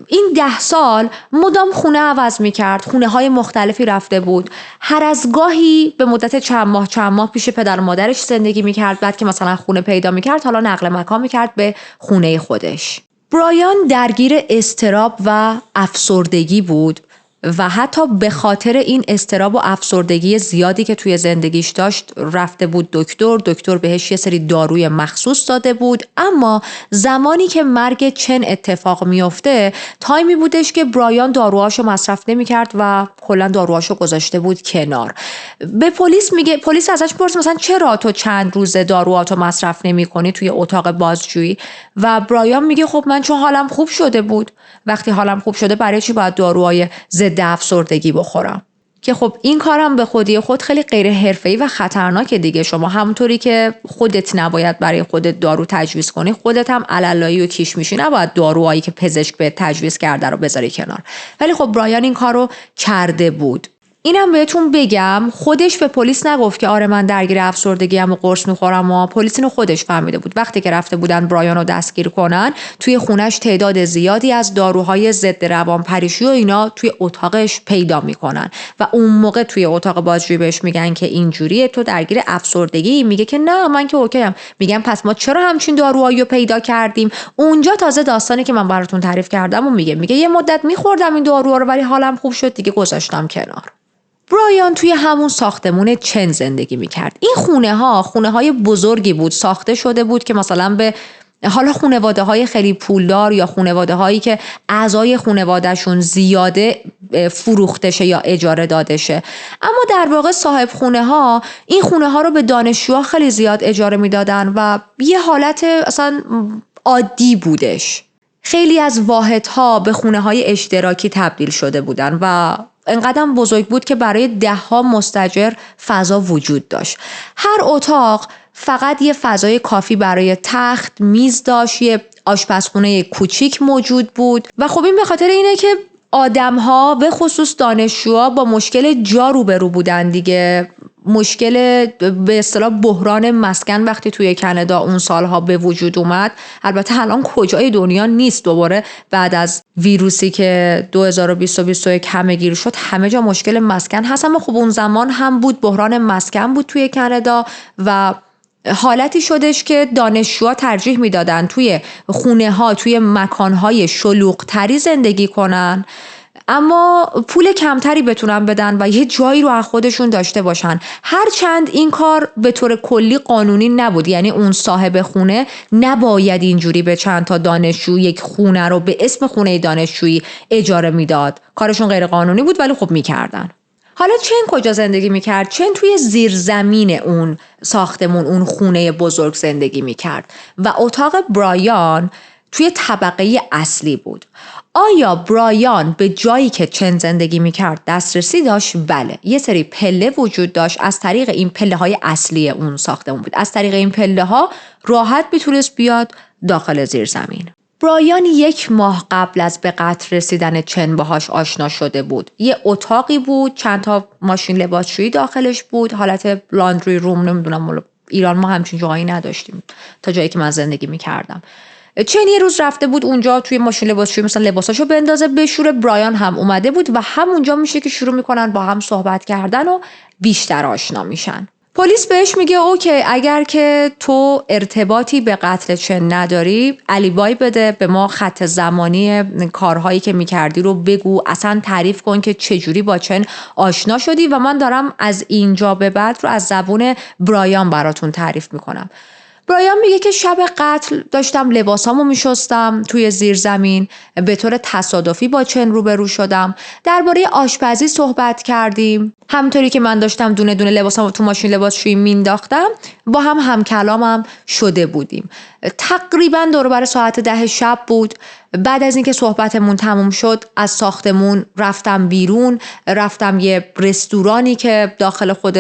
این 10 سال مدام خونه عوض میکرد، خونه های مختلفی رفته بود، هر از گاهی به مدت چند ماه پیش پدر و مادرش زندگی میکرد، بعد که مثلا خونه پیدا میکرد حالا نقل مکان میکرد به خونه خودش. برایان درگیر اضطراب و افسردگی بود و حتی به خاطر این اضطراب و افسردگی زیادی که توی زندگیش داشت رفته بود دکتر بهش یه سری داروی مخصوص داده بود. اما زمانی که مرگ چن اتفاق میفته تایمی بودش که برایان داروهاشو مصرف نمی‌کرد و کلا داروهاشو گذاشته بود کنار. به پلیس میگه، پلیس ازش پرسید مثلا چرا تو چند روز داروهاتو مصرف نمی‌کنی توی اتاق بازجویی؟ و برایان میگه خب من چون حالم خوب شده بود. وقتی حالم خوب شده برای چی باید داروهای ضد افسردگی بخورم؟ که خب این کارم به خودی خود خیلی غیر حرفه‌ای و خطرناکه دیگه. شما همونطوری که خودت نباید برای خودت دارو تجویز کنی، خودت هم علالایی و کیش میشی نباید داروهایی که پزشک به تجویز کرده رو بذاری کنار. ولی خب برایان این کارو کرده بود. اینم بهتون بگم خودش به پلیس نگفت که آره من درگیر افسردگی ام و قرص میخورم و پلیس اینو خودش فهمیده بود. وقتی که رفته بودن برایان رو دستگیر کنن توی خونش تعداد زیادی از داروهای ضد روانپریشی و اینا توی اتاقش پیدا میکنن و اون موقع توی اتاق بازجویی بهش میگن که اینجوریه تو درگیر افسردگی. میگه که نه من که اوکیم. میگن پس ما چرا همچین داروهایی رو پیدا کردیم؟ اونجا تازه داستانی که من براتون تعریف کردم و میگه یه مدت میخوردم این داروها رو ولی حالم خوب شد دیگه گذاشتم کنار. برایان توی همون ساختمون چن زندگی میکرد. این خونه های بزرگی بود، ساخته شده بود که مثلا به حالا خانواده های خیلی پولدار یا خانواده هایی که اعضای خانوادهشون زیاده فروخته شه یا اجاره داده شه. اما در واقع صاحب خونه ها این خونه ها رو به دانشجوها خیلی زیاد اجاره میدادن و یه حالت اصلا عادی بودش. خیلی از واحدها به خونه های اشتراکی تبدیل شده بودن و انقدر بزرگ بود که برای 10 مستاجر فضا وجود داشت. هر اتاق فقط یه فضای کافی برای تخت، میز داشت، یه آشپزخونه کوچیک موجود بود و خب این به خاطر اینه که آدم‌ها به خصوص دانشجوها با مشکل جا روبرو بودن دیگه. مشکل به اصطلاح بحران مسکن وقتی توی کانادا اون سالها به وجود اومد، البته الان کجای دنیا نیست، دوباره بعد از ویروسی که 2020-2021 همه‌گیر شد همه جا مشکل مسکن هست، اما خب اون زمان هم بود، بحران مسکن بود توی کانادا و حالتی شدش که دانشجوها ترجیح میدادن توی خونه ها، توی مکان های شلوغ تری زندگی کنن اما پول کمتری بتونن بدن و یه جایی رو از خودشون داشته باشن. هرچند این کار به طور کلی قانونی نبود، یعنی اون صاحب خونه نباید اینجوری به چند تا دانشجو یک خونه رو به اسم خونه دانشجویی اجاره میداد، کارشون غیر قانونی بود ولی خب میکردن. حالا چن کجا زندگی میکرد؟ چن توی زیرزمین اون ساختمون، اون خونه بزرگ زندگی میکرد و اتاق برایان توی طبقه اصلی بود. آیا برایان به جایی که چن زندگی میکرد دسترسی داشت؟ بله. یه سری پله وجود داشت، از طریق این پله های اصلی اون ساختمون بود. از طریق این پله ها راحت میتونست بیاد داخل زیرزمین. برایان 1 ماه قبل از به قتل رسیدن چن باهاش آشنا شده بود. یه اتاقی بود، چند تا ماشین لباسشویی داخلش بود، حالت لاندری روم، نمیدونم ایران ما همچین جایی نداشتیم تا جایی که من زندگی میکردم. چن یه روز رفته بود اونجا توی ماشین لباسشویی مثلا لباساشو بندازه بشوره، برایان هم اومده بود و همونجا میشه که شروع میکنن با هم صحبت کردن و بیشتر آشنا میشن. پلیس بهش میگه اوکی، اگر که تو ارتباطی به قتل چن نداری علیبای بده، به ما خط زمانی کارهایی که میکردی رو بگو، اصلا تعریف کن که چجوری با چن آشنا شدی و من دارم از اینجا به بعد رو از زبون برایان براتون تعریف میکنم. برایان میگه که شب قتل داشتم لباسامو میشستم توی زیرزمین، به طور تصادفی با چن روبرو شدم، درباره آشپزی صحبت کردیم، همونطوری که من داشتم دونه دونه لباسامو تو ماشین لباسشویی مینداختم با هم کلامم شده بودیم. تقریبا دور بر ساعت 10 شب بود. بعد از اینکه صحبتمون تموم شد از ساختمون رفتم بیرون، رفتم یه رستورانی که داخل خود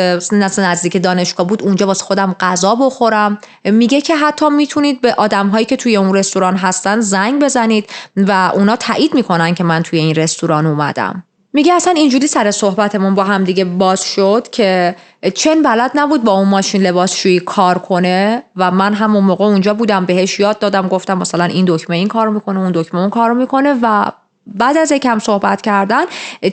نزدیک دانشگاه بود اونجا واسه خودم غذا بخورم. میگه که حتی میتونید به آدم‌هایی که توی اون رستوران هستن زنگ بزنید و اونا تایید میکنن که من توی این رستوران اومدم. میگه اصلا اینجوری سر صحبتمون با هم دیگه باز شد که چن بلد نبود با اون ماشین لباسشویی کار کنه و من همون موقع اونجا بودم، بهش یاد دادم، گفتم مثلا این دکمه این کارو میکنه، اون دکمه اون کارو میکنه و بعد از یکم صحبت کردن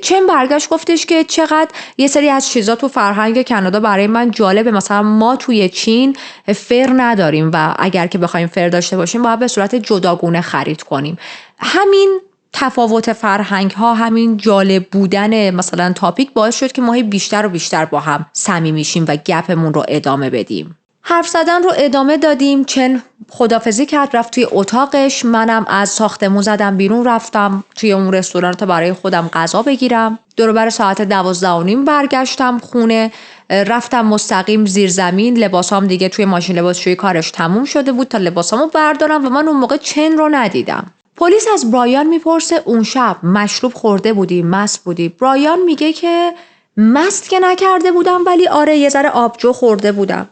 چن برگشت گفتش که چقدر یه سری از چیزا تو فرهنگ کانادا برای من جالبه، مثلا ما توی چین فر نداریم و اگر که بخوایم فر داشته باشیم باید به صورت جداگونه خرید کنیم. همین تفاوت فرهنگ ها، همین جالب بودن مثلا تاپیک باعث شد که ما بیشتر و بیشتر با هم صمیمی میشیم و گپمون رو ادامه بدیم. حرف زدن رو ادامه دادیم. چن خدافظی کرد رفت توی اتاقش، منم از ساختمون زدم بیرون رفتم توی اون رستوران تا برای خودم غذا بگیرم. دور بر ساعت 12:30 برگشتم خونه، رفتم مستقیم زیر زمین، لباسام دیگه توی ماشین لباسشویی کارش تموم شده بود تا لباسامو بردارم و من اون موقع چن رو ندیدم. پلیس از برایان میپرسه اون شب مشروب خورده بودی، مست بودی؟ برایان میگه که مست که نکرده بودم ولی آره یه ذره آبجو خورده بودم.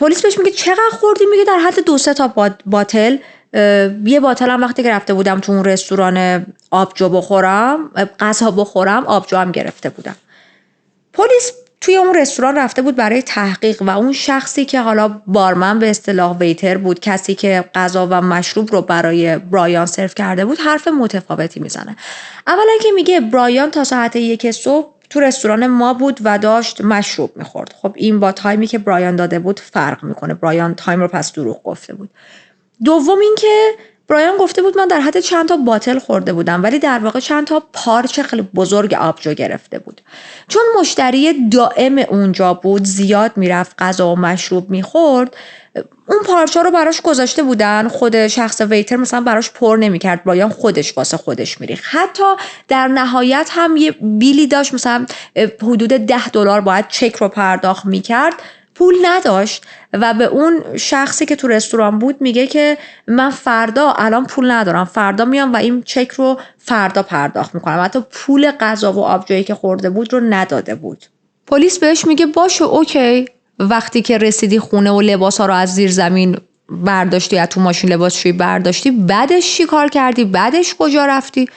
پلیس بهش میگه چقدر خوردی؟ میگه در حد 2-3 تا باتل. یه باتل هم وقتی که رفته بودم تو اون رستوران آبجو بخورم، غذا بخورم، آبجو هم گرفته بودم. پلیس توی اون رستوران رفته بود برای تحقیق و اون شخصی که حالا بارمن به اصطلاح ویتر بود، کسی که غذا و مشروب رو برای برایان سرو کرده بود، حرف متفاوتی میزنه. اولا که میگه برایان تا ساعت 1 صبح تو رستوران ما بود و داشت مشروب میخورد. خب این با تایمی که برایان داده بود فرق میکنه، برایان تایم رو پس دروغ گفته بود. دوم این که برایان گفته بود من در حد چند تا باتل خورده بودم ولی در واقع چند تا پارچه خیلی بزرگ آبجو گرفته بود. چون مشتری دائم اونجا بود، زیاد میرفت غذا و مشروب میخورد، اون پارچه رو براش گذاشته بودن. خود شخص ویتر مثلا براش پر نمیکرد، برایان خودش واسه خودش میریخت. حتی در نهایت هم یه بیلی داشت، مثلا حدود $10 باید چک رو پرداخت میکرد، پول نداشت و به اون شخصی که تو رستوران بود میگه که من فردا الان پول ندارم، فردا میام و این چک رو فردا پرداخت میکنم. حتی پول غذا و آبجویی که خورده بود رو نداده بود. پلیس بهش میگه باشه اوکی، وقتی که رسیدی خونه و لباسا رو از زیر زمین برداشتی، از تو ماشین لباسشویی برداشتی، بعدش چی کار کردی؟ بعدش کجا رفتی؟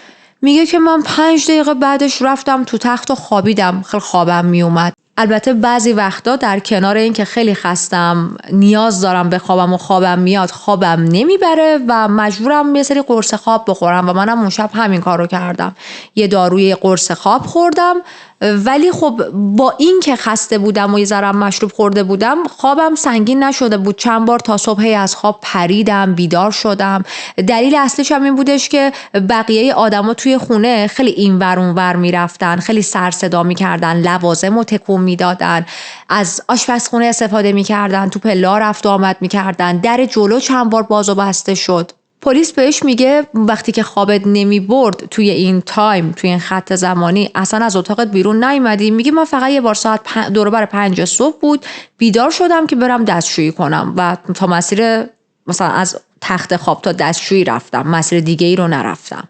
میگه که من 5 دقیقه بعدش رفتم تو تخت و خوابیدم، خیلی خوابم میومد. البته بعضی وقتا در کنار این که خیلی خستم، نیاز دارم به خوابم و خوابم میاد، خوابم نمیبره و مجبورم یه سری قرص خواب بخورم و منم اون شب همین کار رو کردم. یه داروی قرص خواب خوردم، ولی خب با این که خسته بودم و یه ذرم مشروب خورده بودم، خوابم سنگین نشده بود. چند بار تا صبح از خواب پریدم، بیدار شدم. دلیل اصلیش هم این بودش که بقیه آدما توی خونه خیلی اینور اونور میرفتن، خیلی سر صدا میکردن، لوازم رو تکون میدادن، از آشپزخونه استفاده میکردن، تو پلا رفت و آمد میکردن، در جلو چند بار باز و بسته شد. پلیس بهش میگه وقتی که خوابت نمی برد توی این تایم، توی این خط زمانی، اصلا از اتاقت بیرون نیومدی؟ میگه من فقط یه بار ساعت دور بر 5 صبح بود، بیدار شدم که برم دستشویی کنم و تا مسیر مثلا از تخت خواب تا دستشویی رفتم، مسیر دیگه ای رو نرفتم.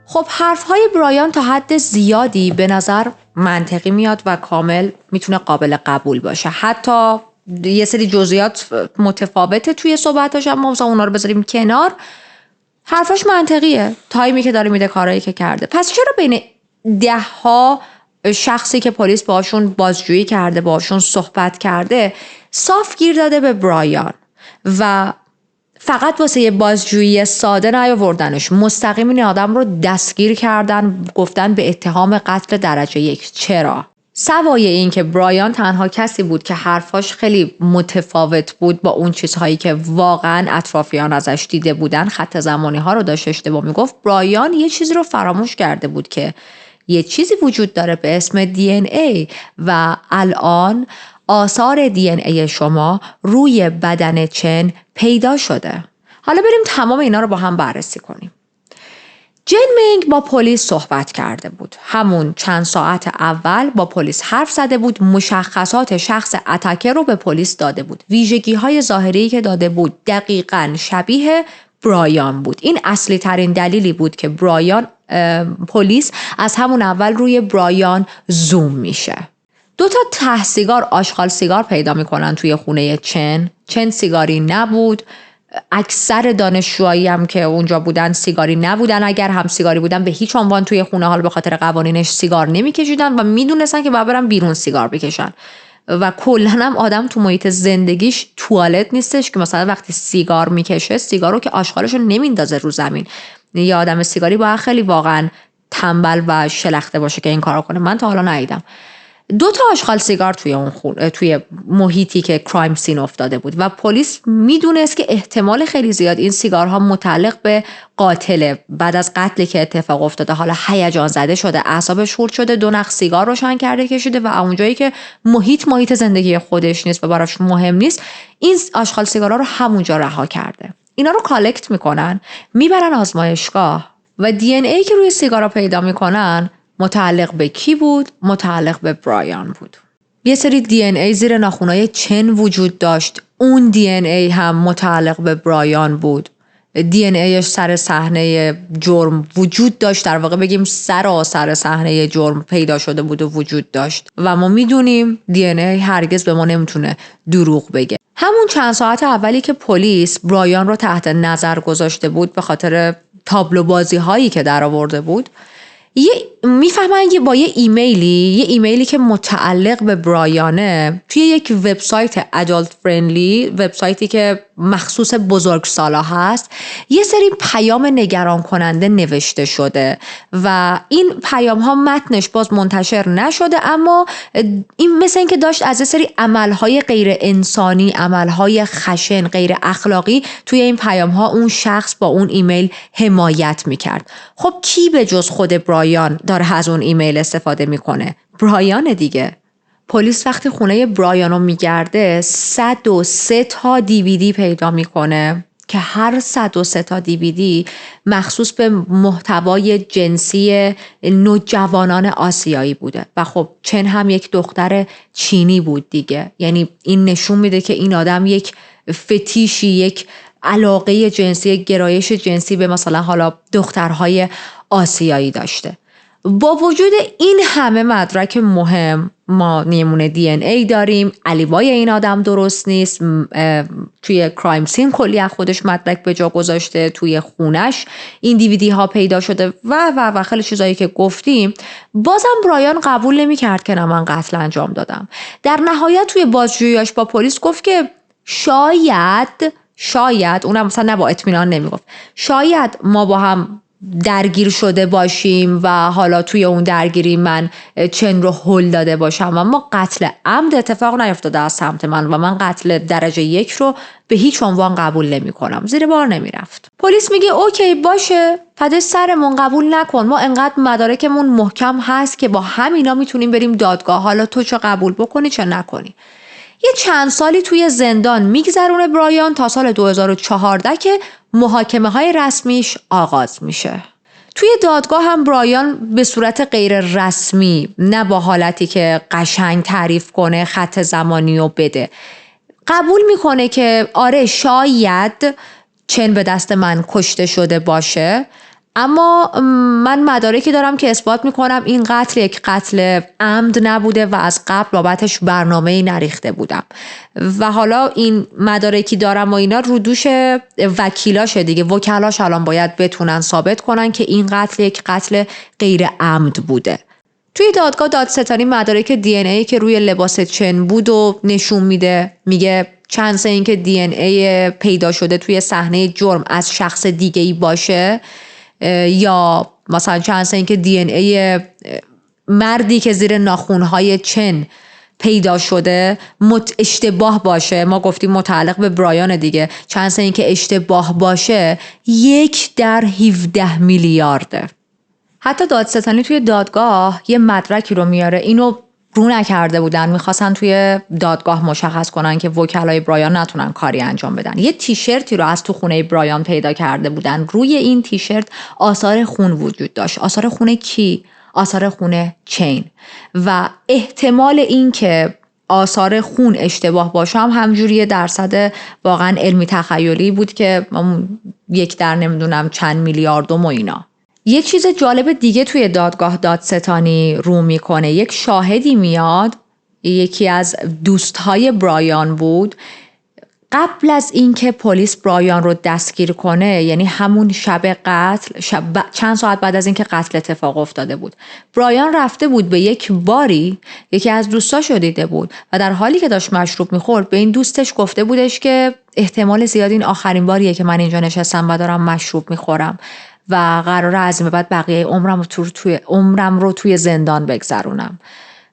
خب حرفهای برایان تا حد زیادی به نظر منطقی میاد و کامل میتونه قابل قبول باشه. حتی یه سری جزئیات متفاوته توی صحبتاش، اما مثلا اونا رو بذاریم کنار، حرفش منطقیه. تایمی که داره میده، کارایی که کرده. پس چرا بین 10 شخصی که پلیس باشون بازجویی کرده، باشون صحبت کرده، صاف گیر داده به برایان و فقط واسه یه بازجویی ساده نیاوردنش، مستقیم این آدم رو دستگیر کردن، گفتن به اتهام قتل درجه 1. چرا؟ سوای این که برایان تنها کسی بود که حرفاش خیلی متفاوت بود با اون چیزهایی که واقعا اطرافیان ازش دیده بودن، خط زمانی ها رو داشت اشتباه میگفت. برایان یه چیزی رو فراموش کرده بود که یه چیزی وجود داره به اسم DNA و الان آثار DNA شما روی بدن چن پیدا شده. حالا بریم تمام اینا رو با هم بررسی کنیم. جین مینگ با پلیس صحبت کرده بود. همون چند ساعت اول با پلیس حرف زده بود، مشخصات شخص اتکر رو به پلیس داده بود. ویژگی‌های ظاهری که داده بود دقیقاً شبیه برایان بود. این اصلی ترین دلیلی بود که پلیس از همون اول روی برایان زوم میشه. 2 ته سیگار، آشغال سیگار پیدا میکنن توی خونه چن سیگاری نبود. اکثر دانشجوهایی هم که اونجا بودن سیگاری نبودن، اگر هم سیگاری بودن به هیچ عنوان توی خونه، حال به خاطر قوانینش سیگار نمیکشیدن و میدونستن که باید برن بیرون سیگار بکشن. و کلا هم آدم تو محیط زندگیش توالت نیستش که مثلا وقتی سیگار میکشه، سیگارو که آشغالشو نمیندازه رو زمین. یه آدم سیگاری باید خیلی واقعا تنبل و شلخته باشه که این کارو کنه. من تا حالا ندیدم. 2 آشغال سیگار توی محیطی که کرایم سین افتاده بود و پلیس میدونست که احتمال خیلی زیاد این سیگارها متعلق به قاتله. بعد از قتلی که اتفاق افتاده، حالا هیجان زده شده، اعصابش خورد شده، 2 نخ سیگار روشن کرده کشیده و اونجایی که محیط زندگی خودش نیست و براش مهم نیست، این آشغال سیگارها رو همونجا رها کرده. اینا رو کالکت میکنن، میبرن آزمایشگاه و DNA که روی سیگارا پیدا میکنن متعلق به کی بود؟ متعلق به برایان بود. یه سری DNA زیر ناخنای چن وجود داشت. اون DNA هم متعلق به برایان بود. DNA سر صحنه جرم وجود داشت، در واقع بگیم سر صحنه جرم پیدا شده بود و وجود داشت و ما میدونیم DNA هرگز به ما نمیتونه دروغ بگه. همون چند ساعت اولی که پلیس برایان رو تحت نظر گذاشته بود به خاطر تابلو بازی هایی که در آورده بود، میفهمن که با یه ایمیلی که متعلق به برایانه توی یک وبسایت ادالت فرندلی، وبسایتی که مخصوص بزرگسالا هست، یه سری پیام نگران کننده نوشته شده و این پیام ها متنش باز منتشر نشده، اما این مثل این که داشت از یه سری عملهای غیر انسانی، عملهای خشن، غیر اخلاقی توی این پیام ها اون شخص با اون ایمیل حمایت میکرد. خب کی به جز خود برایان داره از اون ایمیل استفاده میکنه؟ برایان دیگه. پلیس وقتی خونه برایانو میگرده 103 تا DVD پیدا میکنه که هر 103 تا DVD مخصوص به محتوای جنسی نوجوانان آسیایی بوده و خب چن هم یک دختر چینی بود دیگه. یعنی این نشون میده که این آدم یک فتیشی، یک علاقه جنسی، گرایش جنسی به مثلا حالا دخترهای آسیایی داشته. با وجود این همه مدرک مهم، ما نمونه دی ان ای داریم، alibi این آدم درست نیست، توی کرایم سین کلی از خودش مدرک به جا گذاشته، توی خونش این دیویدی ها پیدا شده و خیلی چیزایی که گفتیم، بازم برایان قبول نمی کرد که نه من قتل انجام دادم. در نهایت توی بازجوییاش با پلیس گفت که شاید اونم مثلا نه با اطمینان نمیگفت، شاید ما با هم درگیر شده باشیم و حالا توی اون درگیری من چن رو هل داده باشم، اما قتل عمد اتفاق نیفتاده از سمت من و من قتل درجه 1 رو به هیچ عنوان قبول نمی کنم. زیر بار نمی رفت. پلیس میگه اوکی باشه، فدای سرمون، قبول نکن، ما انقدر مدارکمون محکم هست که با همینا میتونیم بریم دادگاه، حالا تو چه قبول بکنی چه نکنی. یه چند سالی توی زندان میگذرونه برایان تا سال 2014 که محاکمه های رسمیش آغاز میشه. توی دادگاه هم برایان به صورت غیر رسمی، نه با حالتی که قشنگ تعریف کنه خط زمانی رو بده، قبول میکنه که آره شاید چن به دست من کشته شده باشه، اما من مدارکی دارم که اثبات میکنم این قتل یک قتل عمد نبوده و از قبل بابتش برنامه‌ای نریخته بودم و حالا این مدارکی دارم و اینا رو دوش وکیلاشه دیگه، وکلاش الان باید بتونن ثابت کنن که این قتل یک قتل غیر عمد بوده. توی دادگاه دادستانی مدارک دی ان ای که روی لباس چن بود و نشون میده، میگه چانس این که دی ان ای پیدا شده توی صحنه جرم از شخص دیگه‌ای باشه یا مثلا چانس این که دی ان ای مردی که زیر ناخونهای چن پیدا شده اشتباه باشه، ما گفتیم متعلق به برایان دیگه، چانس این که اشتباه باشه 1 در 17 میلیارده. حتی دادستانی توی دادگاه یه مدرکی رو میاره، اینو رو نکرده بودن، میخواستن توی دادگاه مشخص کنن که وکلای برایان نتونن کاری انجام بدن. یه تیشرتی رو از تو خونه برایان پیدا کرده بودن، روی این تیشرت آثار خون وجود داشت. آثار خون کی؟ آثار خون چین. و احتمال این که آثار خون اشتباه باشه هم همجوری درصد واقعا علمی تخیلی بود که 1 در نمیدونم چند میلیاردم و اینا. یک چیز جالب دیگه توی دادگاه دادستانی رو میکنه، یک شاهدی میاد، یکی از دوستهای برایان بود، قبل از اینکه پلیس برایان رو دستگیر کنه، یعنی همون شب قتل، چند ساعت بعد از اینکه قتل اتفاق افتاده بود، برایان رفته بود به یک باری، یکی از دوستاشو دیده بود و در حالی که داشت مشروب میخورد به این دوستش گفته بودش که احتمال زیاد این آخرین باریه که من اینجا نشستم و دارم مشروب میخورم و قراره از این به بعد بقیه عمرم رو توی زندان بگذرونم.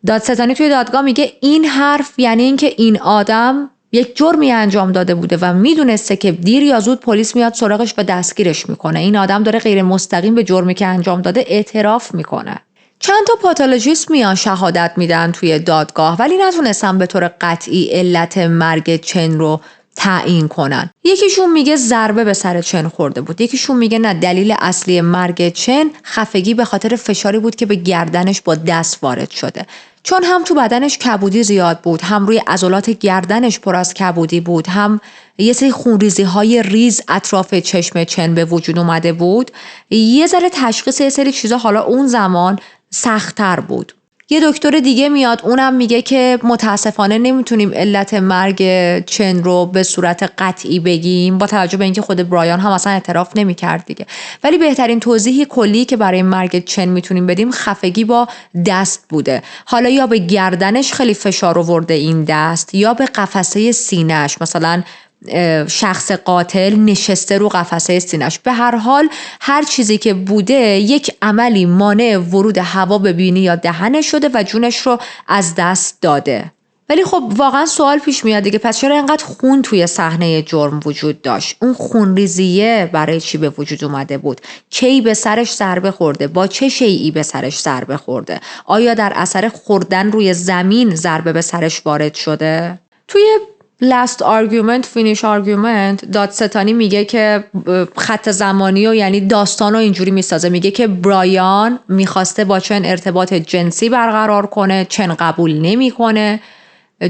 دادستانی توی دادگاه میگه این حرف یعنی این که این آدم یک جرمی انجام داده بوده و میدونسته که دیر یا زود پلیس میاد سراغش و دستگیرش میکنه. این آدم داره غیر مستقیم به جرمی که انجام داده اعتراف میکنه. چند تا پاتولوژیست میان شهادت میدن توی دادگاه ولی نتونستن به طور قطعی علت مرگ چن رو تعیین کنن. یکیشون میگه ضربه به سر چن خورده بود، یکیشون میگه نه، دلیل اصلی مرگ چن خفگی به خاطر فشاری بود که به گردنش با دست وارد شده، چون هم تو بدنش کبودی زیاد بود، هم روی عضلات گردنش پر از کبودی بود، هم یه سری خونریزی های ریز اطراف چشم چن به وجود اومده بود. یه ذره تشخیص یه سری چیزا حالا اون زمان سخت‌تر بود. یه دکتر دیگه میاد، اونم میگه که متاسفانه نمیتونیم علت مرگ چن رو به صورت قطعی بگیم، با توجه به اینکه خود برایان هم اصلا اعتراف نمیکرد دیگه، ولی بهترین توضیح کلی که برای مرگ چن میتونیم بدیم خفگی با دست بوده. حالا یا به گردنش خیلی فشار آورده این دست یا به قفسه سینه‌اش، مثلا شخص قاتل نشسته رو قفسه سینه‌اش. به هر حال هر چیزی که بوده یک عملی مانع ورود هوا به بینی یا دهنش شده و جونش رو از دست داده. ولی خب واقعا سوال پیش میاد دیگه، پس چرا اینقدر خون توی صحنه جرم وجود داشت؟ اون خونریزیه برای چی به وجود اومده بود؟ کی به سرش ضربه خورده؟ با چه شیئی به سرش ضربه خورده؟ آیا در اثر خوردن روی زمین ضربه به سرش وارد شده؟ توی last argument finish argument دادستانی میگه که خط زمانی و یعنی داستان رو اینجوری میسازه، میگه که برایان میخواسته با چن ارتباط جنسی برقرار کنه، چن قبول نمیکنه،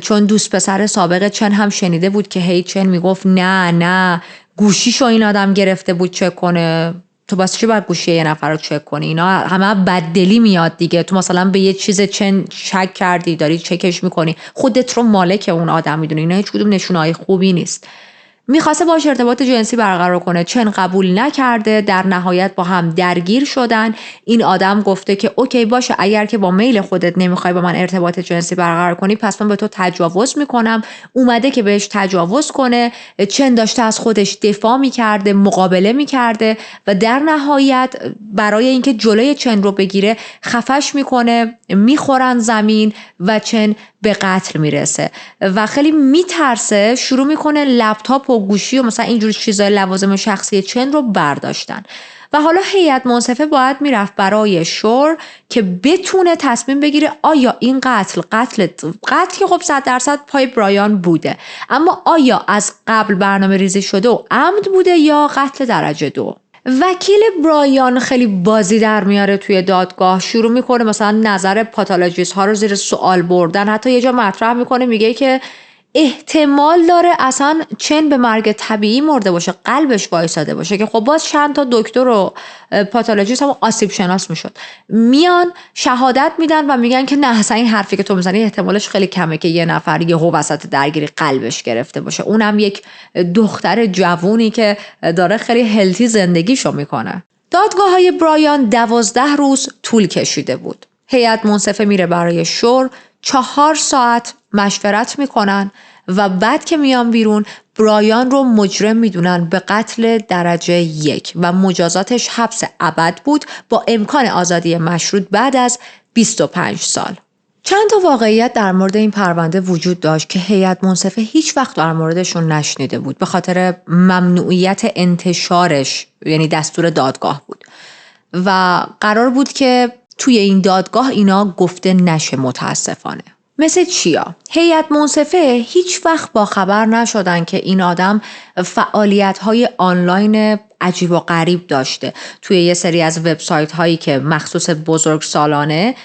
چون دوست پسر سابق چن هم شنیده بود که هی چن میگفت نه گوشیشو این آدم گرفته بود چک کنه، تو واسه چی باید گوشی یه نفر رو چک کنی؟ اینا همه بددلی میاد دیگه. تو مثلا به یه چیز چن شک کردی، داری چکش میکنی، خودت رو مالک اون آدم میدونی. اینا هیچ کدوم نشونه‌های خوبی نیست. میخواسته باش ارتباط جنسی برقرار کنه، چن قبول نکرده، در نهایت با هم درگیر شدن. این آدم گفته که اوکی باشه، اگر که با میل خودت نمیخوای با من ارتباط جنسی برقرار کنی پس من به تو تجاوز میکنم. اومده که بهش تجاوز کنه. چن داشته از خودش دفاع میکرده، مقابله میکرده و در نهایت برای اینکه جلوی چن رو بگیره خفش میکنه، میخورن زمین و چن به قتل میرسه و خیلی میترسه. شروع میکنه لپتاپ و گوشی و مثلا اینجور چیزای لوازم شخصی چن رو برداشتن و حالا هیئت منصفه باید میرفت برای شور که بتونه تصمیم بگیره آیا این قتل که خب 100% پای برایان بوده، اما آیا از قبل برنامه ریزی شده و عمد بوده یا قتل درجه 2. وکیل برایان خیلی بازی در میاره توی دادگاه، شروع میکنه مثلا نظر پاتولوژیست ها رو زیر سوال بردن. حتی یه جا مطرح میکنه میگه که احتمال داره اصلا چن به مرگ طبیعی مرده باشه، قلبش وایساده باشه، که خب باز چند تا دکتر و پاتولوژیست هم آسیب شناس میشد میان شهادت میدن و میگن که نه اصلا این حرفی که تو میزنی احتمالش خیلی کمه که یه نفر یهو وسط درگیری قلبش گرفته باشه، اونم یک دختر جوونی که داره خیلی هلتی زندگیشو میکنه. دادگاه‌های برایان 12 روز طول کشیده بود. هیئت منصفه میره برای شور، 4 ساعت مشورت میکنن و بعد که میان بیرون برایان رو مجرم میدونن به قتل درجه 1 و مجازاتش حبس ابد بود با امکان آزادی مشروط بعد از 25 سال. چند تا واقعیت در مورد این پرونده وجود داشت که هیئت منصفه هیچ وقت در موردشون نشنیده بود به خاطر ممنوعیت انتشارش، یعنی دستور دادگاه بود و قرار بود که توی این دادگاه اینا گفته نشه. متاسفانه مثل چیا؟ هیئت منصفه هیچ وقت با خبر نشدن که این آدم فعالیت‌های آنلاین عجیب و غریب داشته. توی یه سری از وبسایت هایی که مخصوص بزرگسالانه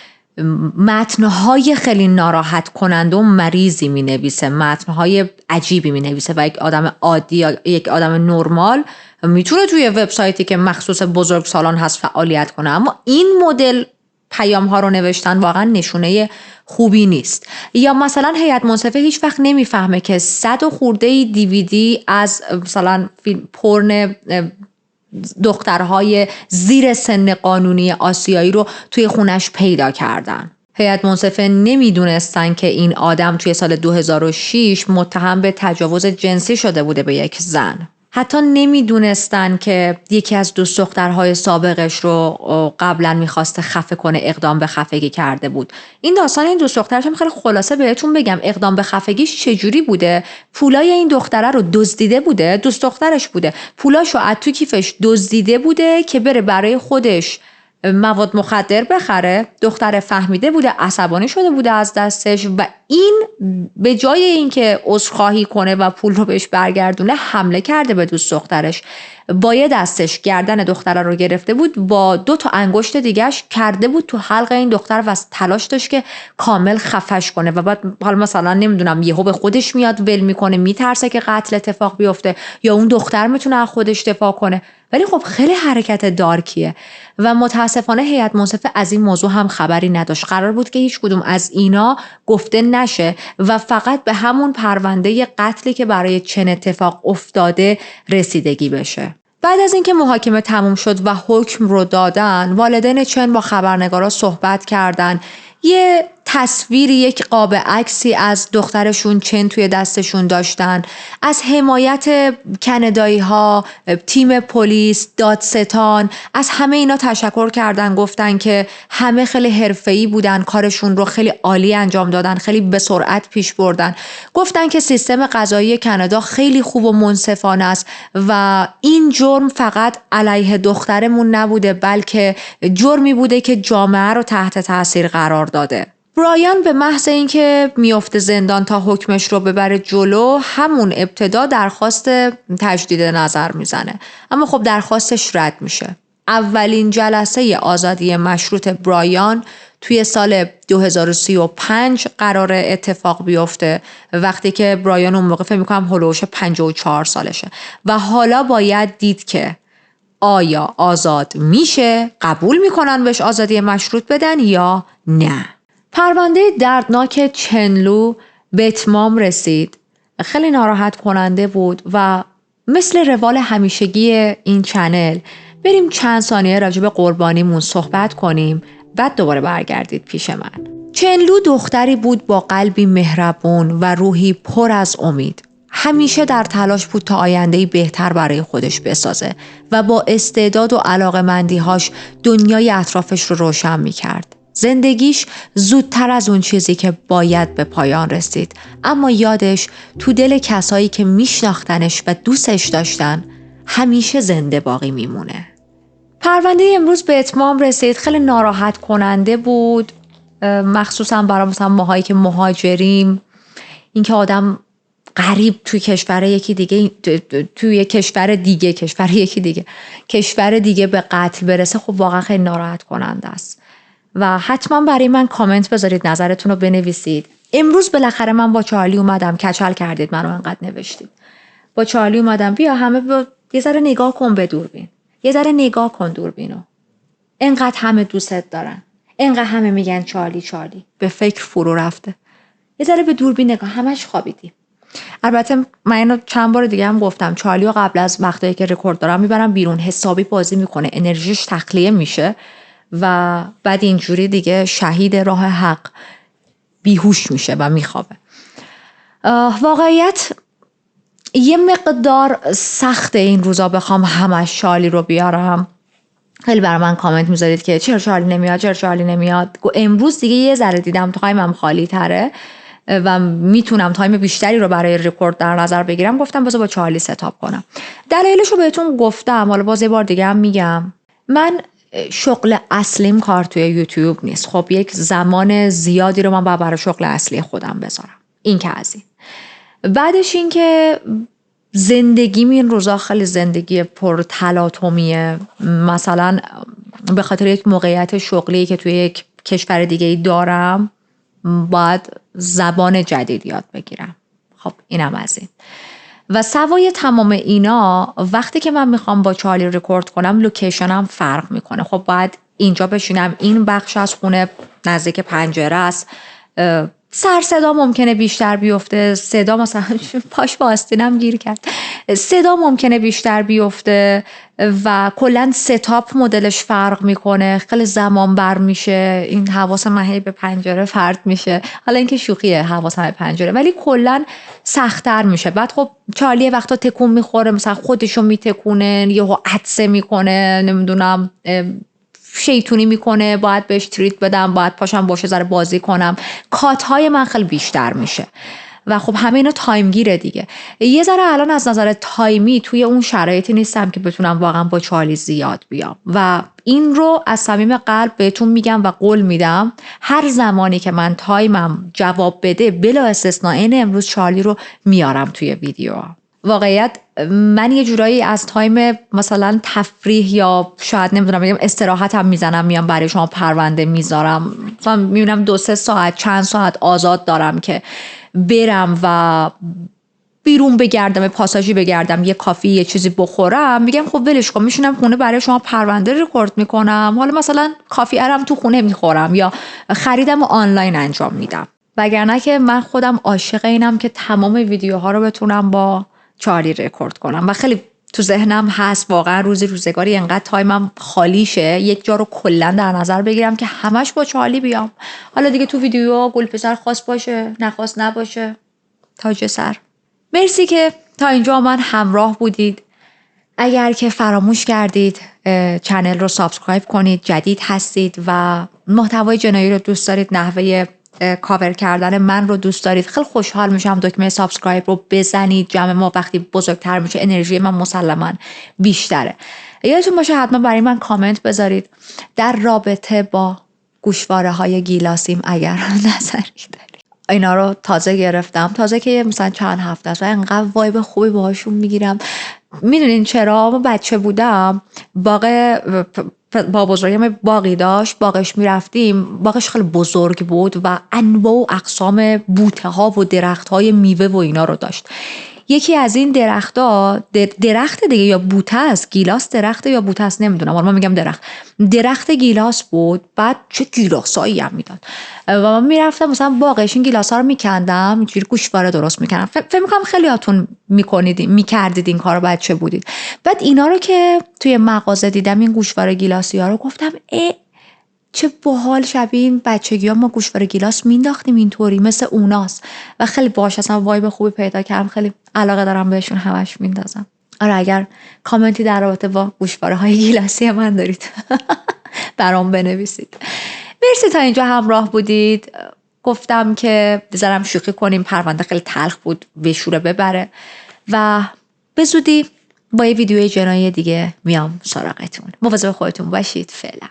متن‌های خیلی ناراحت کننده و مریضی می‌نویسه، متن‌های عجیبی می‌نویسه و یک آدم عادی یا یک آدم نرمال میتونه توی وبسایتی که مخصوص بزرگسالان هست فعالیت کنه، اما این مدل پیام ها رو نوشتن واقعا نشونه خوبی نیست. یا مثلا هیئت منصفه هیچ وقت نمیفهمه که 100 و خورده DVD از مثلا فیلم پورن دخترهای زیر سن قانونی آسیایی رو توی خونش پیدا کردن. هیئت منصفه نمیدونستن که این آدم توی سال 2006 متهم به تجاوز جنسی شده بوده به یک زن. حتی نمیدونستن که یکی از دوست دخترهای سابقش رو قبلا میخواسته خفه کنه، اقدام به خفگی کرده بود. این داستان این دوست دخترش هم خیلی خلاصه بهتون بگم. اقدام به خفگیش چجوری بوده؟ پولای این دختره رو دزدیده بوده، دوست دخترش بوده، پولاشو از تو کیفش دزدیده بوده که بره برای خودش مواد مخدر بخره. دختر فهمیده بوده، عصبانی شده بوده از دستش و این به جای اینکه عذرخواهی کنه و پول رو بهش برگردونه حمله کرده به دوست دخترش. با یه دستش گردن دختره رو گرفته بود، با 2 تا انگشت دیگه‌اش کرده بود تو حلق این دختر و تلاش داشت که کامل خفش کنه و بعد حالا مثلا نمیدونم یهو به خودش میاد ول میکنه، میترسه که قتل اتفاق بیفته یا اون دختر میتونه از خودش دفاع کنه. ولی خب خیلی حرکت دارکیه و متاسفانه هیئت منصفه از این موضوع هم خبری نداشت. قرار بود که هیچ کدوم از اینا گفته نشه و فقط به همون پرونده قتلی که برای چن اتفاق افتاده رسیدگی بشه. بعد از اینکه محاکمه تموم شد و حکم رو دادن، والدین چن با خبرنگارا صحبت کردن. یه تصویری، یک قاب عکسی از دخترشون چن توی دستشون داشتن. از حمایت کانادایی ها، تیم پلیس، دادستان، از همه اینا تشکر کردن. گفتن که همه خیلی حرفه‌ای بودن، کارشون رو خیلی عالی انجام دادن، خیلی به سرعت پیش بردن. گفتن که سیستم قضایی کانادا خیلی خوب و منصفانه است و این جرم فقط علیه دخترمون نبوده بلکه جرمی بوده که جامعه رو تحت تاثیر قرار داده. برایان به محض اینکه میفته زندان تا حکمش رو ببره جلو، همون ابتدا درخواست تجدید نظر میزنه، اما خب درخواستش رد میشه. اولین جلسه آزادی مشروط برایان توی سال 2035 قرار اتفاق بیفته، وقتی که برایان اون موقع فکر می‌کنم هولوش 54 سالشه و حالا باید دید که آیا آزاد میشه؟ قبول میکنن بهش آزادی مشروط بدن یا نه؟ پرونده دردناک چنلو به اتمام رسید. خیلی ناراحت کننده بود و مثل روال همیشگی این چنل بریم چند ثانیه راجع به قربانیمون صحبت کنیم، بعد دوباره برگردید پیش من. چنلو دختری بود با قلبی مهربون و روحی پر از امید. همیشه در تلاش بود تا آینده‌ای بهتر برای خودش بسازه و با استعداد و علاقه‌مندی‌هاش دنیای اطرافش رو روشن می‌کرد. زندگیش زودتر از اون چیزی که باید به پایان رسید، اما یادش تو دل کسایی که میشناختنش و دوستش داشتن همیشه زنده باقی میمونه. پرونده امروز به اتمام رسید. خیلی ناراحت کننده بود، مخصوصا برای مثلا ماهایی که مهاجریم. اینکه آدم غریب توی کشور یکی دیگه، توی کشور دیگه به قتل برسه، خب واقعا خیلی ناراحت کننده است. و حتما برای من کامنت بذارید، نظرتون رو بنویسید. امروز بالاخره من با چارلی اومدم، کچل کردید منو انقدر نوشتید. با چارلی اومدم بیا همه یه ذره نگاه کن به دوربین، یه ذره نگاه کن دوربینو. انقدر همه دوستت دارن، انقدر همه میگن چارلی چارلی. به فکر فرو رفته. یه ذره به دوربین نگاه، همش خوابیدی. البته من اینو چند بار دیگه هم گفتم، چارلیو قبل از وقتایی که رکورد دارم میبرم بیرون، حسابی بازی میکنه، انرژیش تخلیه میشه و بعد اینجوری دیگه شهید راه حق بیهوش میشه و میخوابه. واقعیت یه مقدار سخت این روزا بخوام همش چارلی رو بیارم. خیلی برای من کامنت میذارید که چرا چارلی نمیاد. امروز دیگه یه ذره دیدم تایمم خالی تره و میتونم تایم بیشتری رو برای رکورد در نظر بگیرم، گفتم بذار با چارلی ستاپ کنم. دلایلش رو بهتون گفتم، حالا باز یه بار دیگه هم میگم. من شغل اصلیم کار توی یوتیوب نیست. خب یک زمان زیادی رو من برای شغل اصلی خودم بذارم. این که از این. بعدش این که زندگیم این روزا خیلی زندگی پر تلاطمیه. مثلا به خاطر یک موقعیت شغلی که توی یک کشور دیگه دارم باید زبان جدید یاد بگیرم. خب اینم از این. و سوای تمام اینا وقتی که من میخوام با چارلی رکورد کنم لوکیشنم فرق میکنه. خب باید اینجا بشینم، این بخش از خونه نزدیک پنجره است، سر صدا ممکنه بیشتر بیفته، صدا مثلا پاش با آستینم گیر کرد، صدا ممکنه بیشتر بیفته و کلا ستاپ مدلش فرق میکنه، خیلی زمان بر میشه. این حواس من به پنجره فرد میشه، حالا اینکه شوخیه حواس به پنجره، ولی کلا سخت‌تر میشه. بعد خب چارلی وقتا تکون میخوره، مثلا خودشو میتکونه، یهو عطسه میکنه، نمیدونم شیطونی میکنه، باید بهش تریت بدم، باید پاشم باشه ذره بازی کنم، کاتهای من خیلی بیشتر میشه و خب همه اینا تایم گیره دیگه. یه ذره الان از نظر تایمی توی اون شرایطی نیستم که بتونم واقعا با چارلی زیاد بیام و این رو از صمیم قلب بهتون میگم و قول میدم هر زمانی که من تایمم جواب بده بلا استثناء این امروز چارلی رو میارم توی ویدیو. واقعیت من یه جورایی از تایم مثلا تفریح یا شاید نمیدونم بگم استراحت هم میزنم میام برای شما پرونده میذارم، مثلا میبینم 2-3 ساعت چند ساعت آزاد دارم که برم و بیرون بگردم، پاساژی بگردم، یه کافی یه چیزی بخورم، میگم خب ولش کن میشینم خونه برای شما پرونده رکورد میکنم، حالا مثلا کافی ارم تو خونه میخورم یا خریدم و آنلاین انجام میدم. وگرنه که من خودم عاشق اینم که تمام ویدیوها رو بتونم با چارلی رکورد کنم و خیلی تو ذهنم هست واقعا روزگاری انقدر تایمم خالی شه یک جا رو کلا در نظر بگیرم که همش با چارلی بیام. حالا دیگه تو ویدیو گل پسر خواست باشه نخواست نباشه، تاج سر. مرسی که تا اینجا من همراه بودید. اگر که فراموش کردید چنل رو سابسکرایب کنید، جدید هستید و محتوای جنایی رو دوست دارید، نحوه کاور کردن من رو دوست دارید، خیلی خوشحال میشم دکمه سابسکرایب رو بزنید. جمع ما وقتی بزرگتر میشه انرژی من مسلماً بیشتره. یادتون باشه حتما برای من کامنت بذارید در رابطه با گوشواره های گیلاسیم اگر نظری دارید. اینا رو تازه گرفتم، تازه که مثلا چند هفته است و انقدر وایب خوبی باهاشون میگیرم. میدونین چرا؟ من بچه بودم با بزرگم باغی داشت، باغش میرفتیم، باغش خیلی بزرگ بود و انواع و اقسام بوته ها و درخت های میوه و اینا رو داشت. یکی از این درختا درخت دیگه یا بوته است، گیلاس درخت یا بوته است نمیدونم، من میگم درخت گیلاس بود. بعد چه گیلاسایی هم میداد و من میرفتم مثلا باغش این گیلاسا رو میکندم، اینجوری گوشواره درست میکردم. فکر میکنم خیلیاتون میکردید این کارو بچه بودید. بعد اینا رو که توی مغازه دیدم این گوشواره گیلاسی ها رو، گفتم چه باحال، شبیه این بچگی ها ما گوشواره گیلاس مینداختیم اینطوری مثل اوناست و خیلی باحال اصلا وایب خوبی پیدا کردم. خیلی علاقه دارم بهشون، همش میندازم. آره اگر کامنتی در رابطه با گوشواره های گیلاسی من دارید برام بنویسید. مرسی تا اینجا همراه بودید. گفتم که بذارم شوخی کنیم، پرونده خیلی تلخ بود، بشوره ببره و به زودی با یه ویدیوی جنایی دیگه میام سراغتون. مواظب خودتون باشید. فعلا.